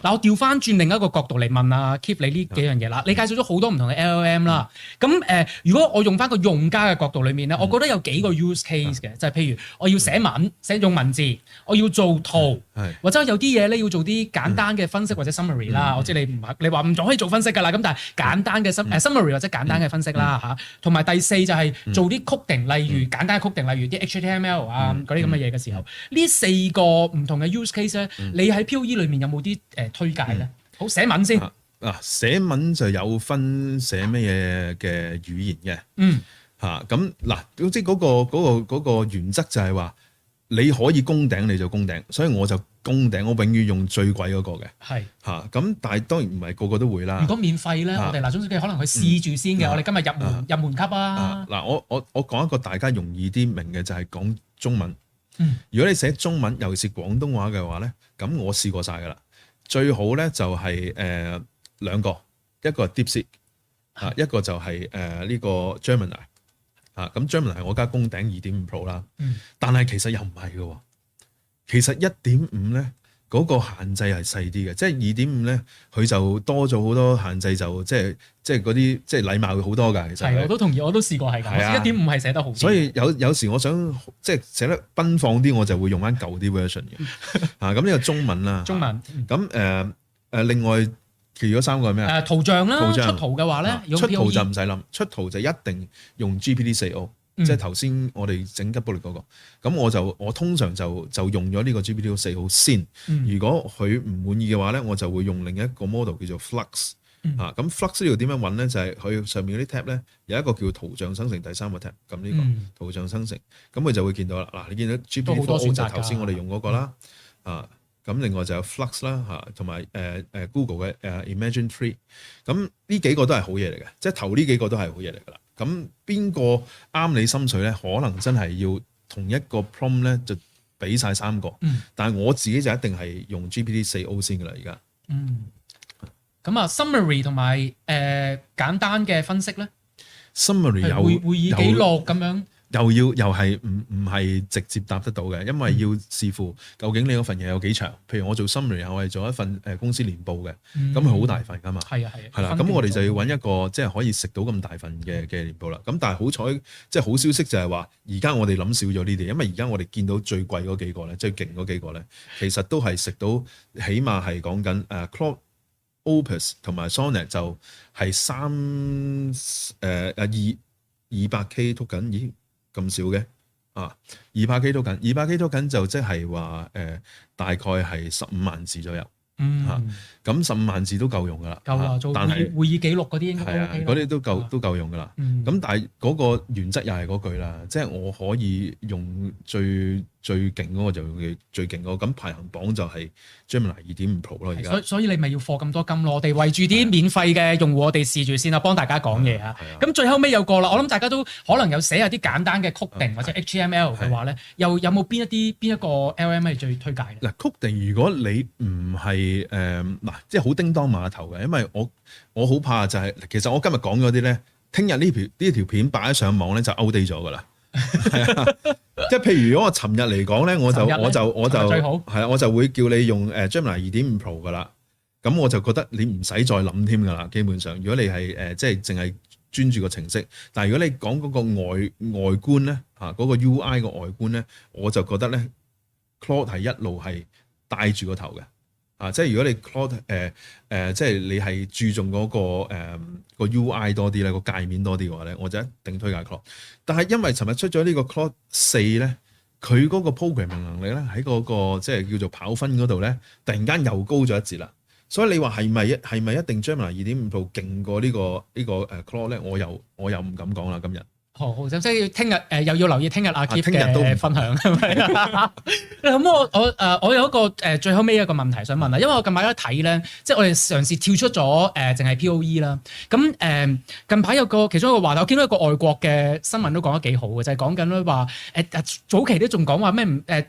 嗱，我調翻轉另一個角度嚟問啊 Keep 你呢幾樣嘢啦。你介紹咗好多唔同嘅 LLM 啦。咁如果我用翻個用家嘅角度裏面咧，我覺得有幾個 use case 嘅，就係譬如我要寫文，用文字，我要做圖，或者有啲嘢咧要做啲簡單嘅分析或者 summary 啦。我知你話唔可以做分析㗎啦，咁但係簡單嘅summary 或者簡單嘅分析啦嚇。同埋第四就係做啲 coding，例如簡單嘅 coding，例如啲 HTML 啊嗰啲咁嘅嘢嘅時候，呢4個唔同嘅 use case 咧，你喺 POE 裏面有冇啲推介咧？好，寫文先。寫文就有分寫咩嘢嘅語言嘅。咁嗱，即係嗰個原則就係話你可以攻頂你就攻頂，所以我就攻頂，我永遠用最貴嗰個嘅。係咁，但係當然唔係個個都會啦。如果免費咧，我哋中小企可能去試住先嘅。我哋今日入門級啊。嗱，我講一個大家容易啲明嘅，就係講中文。如果你寫中文，尤其是廣東話嘅話咧，咁我試過晒㗎啦。最好咧就係兩個，一個係 DeepSeek，一個就係呢個 Gemini。咁 Gemini 係我家攻頂2.5 Pro 啦。但係其實又唔係嘅喎，其實 1.5 咧嗰個限制係細啲嘅，即係 2.5 咧佢就多咗好多限制，就即係嗰啲即係禮貌好多㗎。其實係，我都同意，我都試過係咁。1.5係寫得好啲，所以有時我想即係寫得奔放啲，我就會用翻舊啲 version 嘅。咁呢個中文啦，中文咁另外其餘嗰3個係咩？圖像啦，出圖嘅話咧，出圖就唔使諗，出圖就一定用 GPT-4o。即係頭先我哋整吉卜力嗰個，咁我通常就用咗呢個 GPT-4o 先。如果佢唔滿意嘅話咧，我就會用另一個 model 叫做 Flux。咁 Flux 呢度點樣揾咧？就係佢上面嗰啲 tab 咧，有一個叫圖像生成，第3個 tab。咁呢個圖像生成，咁佢就會見到啦。嗱，你見到 GPT-4o 就頭先我哋用嗰個啦。咁另外就有 Flux 啦，同埋Google 嘅Imagen 3。咁呢幾個都係好嘢嚟嘅，即係頭呢幾個都係好嘢嚟㗎啦。咁邊個啱你心水咧？可能真係要同一個 prompt 咧，就俾晒3個。但係我自己就一定係用 GPT-4o 先㗎啦，而家。咁summary 同埋簡單嘅分析咧 ，summary 有會議記錄咁樣。又係唔係直接答得到嘅，因為要視乎究竟你嗰份嘢有幾長。譬如我做 summary，我係做一份公司年報嘅，咁係好大份噶嘛。係啦，咁我哋就要揾一個即係可以食到咁大份嘅年報啦。咁但係好彩，即係好消息就係話，而家我哋諗少咗呢啲，因為而家我哋見到最貴嗰幾個咧，最勁嗰幾個咧，其實都係食到，起碼係講緊Claude Opus 同埋 Sonnet 就係200K token，咦？咁少嘅200K token，200K token 就即係話大概係15萬字左右咁15萬字都夠用噶啦，夠啦，做但係會議記錄嗰啲應該係啊，嗰啲都夠用噶啦。咁但係嗰個原則又係嗰句啦，即係我可以用最勁嗰個就用最勁嗰個，咁排行榜就係 Gemini 2.5 Pro 咯而家。所以你咪要課咁多金咯，我哋圍住啲免費嘅用戶，我哋試住先啦，幫大家講嘢啊。咁最後尾有個啦，我諗大家都可能有寫下啲簡單嘅 coding 或者 HTML 嘅話咧，又有冇邊一個 LM 係最推介嘅？嗱，coding 如果你唔係即係好叮當碼頭嘅，因為我好怕就係其實我今日講嗰啲咧，聽日呢條片擺上網咧就 outdate 咗噶啦。係啊，即係譬如如果我尋日嚟講咧，我就最好係啊，我就會叫你用Gemini 2.5 Pro 噶啦。咁我就覺得你唔使再諗添噶啦。基本上，如果你係即係淨係專注個程式，但係如果你講嗰個外觀咧嗰個 UI 個外觀咧，我就覺得咧 Claude 係一路係帶住個頭嘅。即係如果你 Claude 即係你係注重嗰個 UI 多啲咧，個界面多啲嘅話咧，我就一定推介 Claude。但係因為尋日出咗呢個 Claude 4咧，佢嗰個 programming 能力咧喺嗰個即係叫做跑分嗰度咧，突然間又高咗一截啦。所以你話係咪一定 Gemini 2.5 Pro 勁過呢個 Claude 咧？我又唔敢講啦，今日。好，即係要聽日又要留意聽日阿 Keith 聽日都嘅分享。咁我有一個最後尾一個問題想問啊，因為我近排一睇咧，即係我哋嘗試跳出咗淨係 POE 啦。咁近排有其中一個話題，我見到一個外國嘅新聞都講得幾好嘅，就係講緊咧話早期都仲講話咩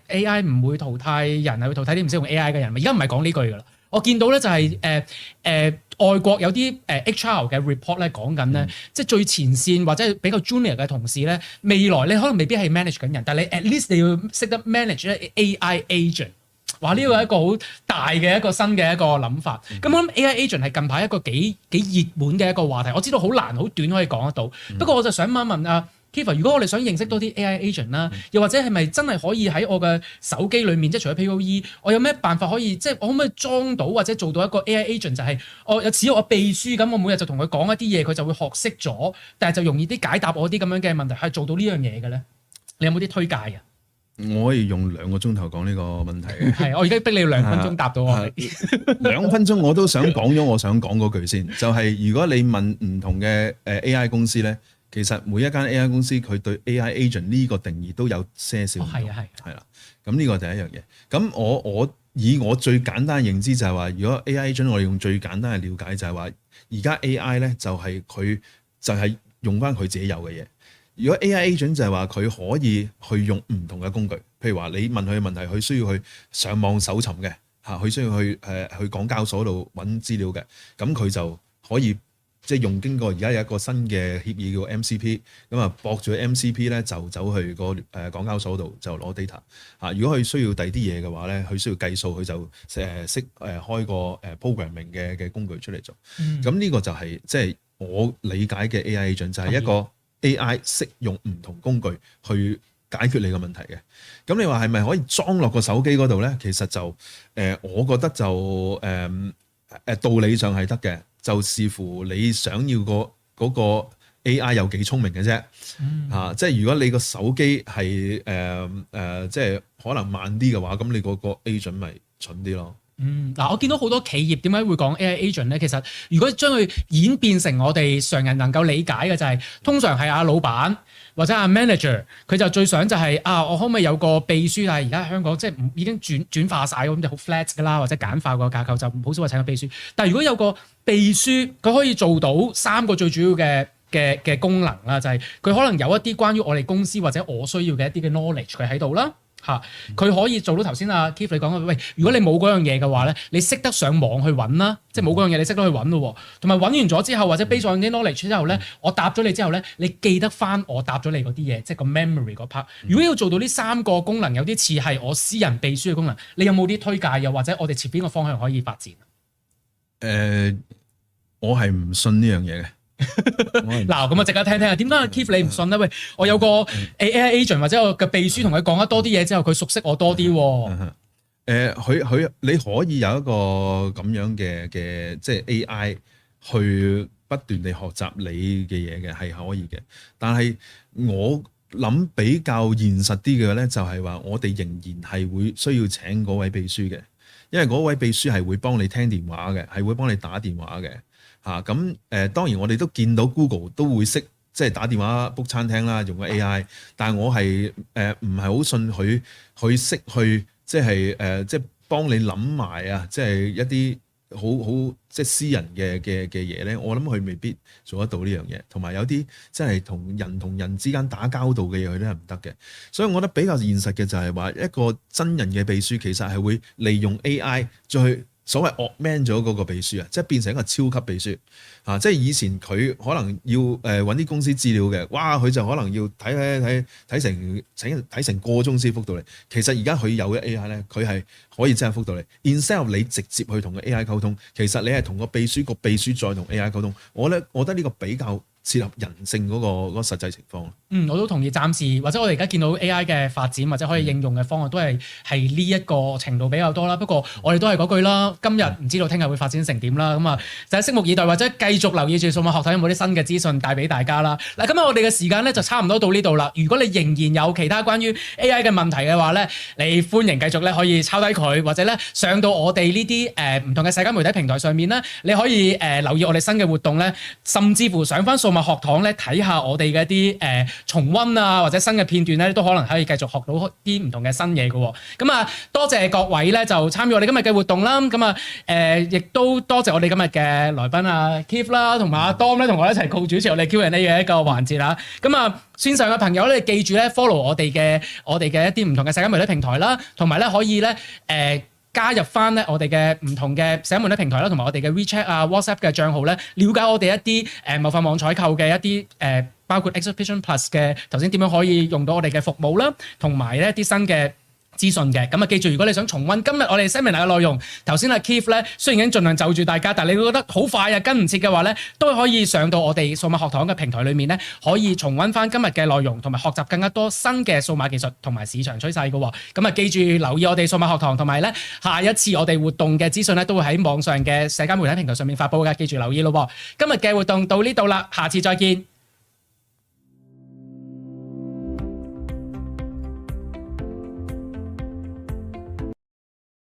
AI 唔會淘汰人，係會淘汰啲唔識用 AI 嘅人。而家唔係講呢句噶啦。我見到咧就係外國有啲HR 嘅 report 咧講緊咧，即係最前線或者係比較 junior 嘅同事咧，未來你可能未必係 manage 緊人，但係你 at least 你要識得 manage 咧 AI agent。哇！呢個係一個好大嘅一個新嘅一個諗法。咁我諗 AI agent 係近排一個幾熱門嘅一個話題。我知道好難好短可以講得到，不過我就想問一問啊。Kiva， 如果我哋想認識多啲 AI agent 啦，又或者係咪真係可以喺我嘅手機裏面，即係除咗 POE，我有咩辦法可以即係我可唔可以裝到或者做到一個 AI agent，就係我有似我秘書咁，我每日就同佢講一啲嘢，佢就會學識咗，但係就容易啲解答我啲咁樣嘅問題，係做到呢樣嘢嘅咧？你有冇啲推介嘅？我可以用2個鐘頭講呢個問題嘅。係，我而家逼你2分鐘答到我。2分鐘我都想講咗我想講嗰句先，就係如果你問唔同嘅AI 公司咧。其實每一間 AI 公司佢對 AI agent 呢個定義都有些少唔同，係啦。咁呢個第一樣嘢。咁我以我最簡單嘅認知就係話，如果 AI agent 我哋用最簡單嘅了解就係話，而家 AI 咧就係佢就係用翻佢自己有嘅嘢。如果 AI agent 就係話佢可以去用唔同嘅工具，譬如話你問佢嘅問題，佢需要去上網搜尋嘅嚇，佢需要去港交所度揾資料嘅，咁佢就可以。即係用經過而家有一個新嘅協議叫 MCP，咁啊駁住 MCP 咧就走去個港交所度就攞 data 嚇。如果佢需要第啲嘢嘅話咧，佢需要計數，佢就識開個programming 嘅工具出嚟做。咁呢個就係即係我理解嘅 AI agent，就係一個 AI 識用唔同工具去解決你個問題嘅。咁你話係咪可以裝落個手機嗰度咧？其實就我覺得就道理上係得嘅。就視乎你想要嗰個 AI 有幾聰明嘅啫，即係如果你個手機係即係可能慢啲嘅話，咁你嗰個 agent 咪蠢啲咯。我見到好多企業點解會講 AI agent 咧？其實如果將佢演變成我哋常人能夠理解嘅就係，通常係阿老闆或者阿 manager， 佢就最想就係我可唔可以有個秘書？但係而家香港即係已經轉化晒咁就好 flat 噶啦，或者簡化個架構就好少話請個秘書。但係如果有個秘書，佢可以做到3個最主要嘅功能啦，就係佢可能有一啲關於我哋公司或者我需要嘅一啲嘅 knowledge 佢喺度啦。佢可以做到頭先阿 Keith 你講嘅，喂，如果你冇嗰樣嘢嘅話咧，你識得上網去揾啦，即係冇嗰樣嘢你識得去揾咯，同埋揾完咗之後或者 base on 啲 knowledge 之後咧，我答咗你之後咧，你記得翻我答咗你嗰啲嘢，即係個 memory 嗰 part。如果要做到呢3個功能，有啲似係我私人秘書嘅功能，你有冇啲推介？又或者我哋朝邊個方向可以發展？我係唔信呢樣嘢嘅。嗱，咁啊，即刻聽聽啊，點解 Keith 你唔信咧？喂，我有個 AI agent 或者我嘅秘書同佢講得多啲嘢之後，佢熟悉我多啲。佢你可以有一個咁樣嘅即係 AI 去不斷地學習你嘅嘢嘅，係可以嘅。但係我諗比較現實啲嘅咧，就係話我哋仍然係會需要請嗰位秘書嘅。因為嗰位秘書係會幫你聽電話嘅，係會幫你打電話嘅嚇。咁當然我哋都見到 Google 都會識即係打電話 book 餐廳啦，用個 AI。但係我係唔係好信佢識去即係即係幫你諗埋啊，即係一啲好即係私人嘅嘢咧。我諗佢未必做得到呢樣嘢，同埋有啲即係同人之間打交道嘅嘢，佢都係唔得嘅。所以我覺得比較現實嘅就係話一個真人嘅秘書其實係會利用 AI 再去所謂 augment 咗嗰個秘書啊，即係變成一個超級秘書啊！即係以前佢可能要揾啲公司資料嘅，哇！佢就可能要睇成個鐘先覆到你。其實而家佢有嘅 AI 咧，佢係可以真係覆到你。instead of 你直接去同個 AI 溝通，其實你係同個秘書再同 AI 溝通。我覺得呢個比較切合人性嗰個實際情況。我都同意。暫時或者我哋而家見到 AI 嘅發展或者可以應用嘅方案都係呢一個程度比較多啦。不過我哋都係嗰句啦，今日唔知道聽日會發展成點啦。咁啊，就係拭目以待，或者繼續留意住數碼學堂有冇啲新嘅資訊帶俾大家啦。嗱，今日我哋嘅時間咧就差唔多到呢度啦。如果你仍然有其他關於 AI 嘅問題嘅話咧，你歡迎繼續咧可以抄低佢，或者咧上到我哋呢啲唔同嘅社交媒體平台上面咧，你可以留意我哋新嘅活動咧，甚至乎上翻數碼學堂咧睇下我哋嘅一啲重溫啊，或者新嘅片段咧，都可能可以繼續學到啲唔同嘅新嘢嘅喎。咁啊，多謝各位咧就參與我哋今日嘅活動啦。咁啊亦都多謝我哋今日嘅來賓啊 Keith 啦，同埋阿 Dom 咧同我一齊共主持我哋 Q&A 嘅一個環節啦。咁啊，線上嘅朋友咧，記住咧 follow 我哋嘅一啲唔同嘅社交媒體平台啦，同埋咧可以咧加入翻咧我哋嘅唔同嘅社交媒體平台啦，同埋我哋嘅 WeChat 啊 WhatsApp 嘅帳號咧，了解我哋一啲某發網採購嘅一啲包括 Exhibition Plus 嘅頭先點樣可以用到我哋嘅服務啦，同埋咧一啲新嘅資訊嘅。咁啊，記住如果你想重溫今日我哋 Seminar 嘅內容，頭先阿 Keith 咧雖然已經盡量就住大家，但係你會覺得好快啊跟唔切嘅話咧，都可以上到我哋數碼學堂嘅平台裏面咧，可以重溫翻今日嘅內容，同埋學習更加多新嘅數碼技術同埋市場趨勢嘅喎。咁啊，記住留意我哋數碼學堂，同埋咧下一次我哋活動嘅資訊咧都會喺網上嘅社交媒體平台上面發布嘅，記住留意咯。今日嘅活動到呢度啦，下次再見。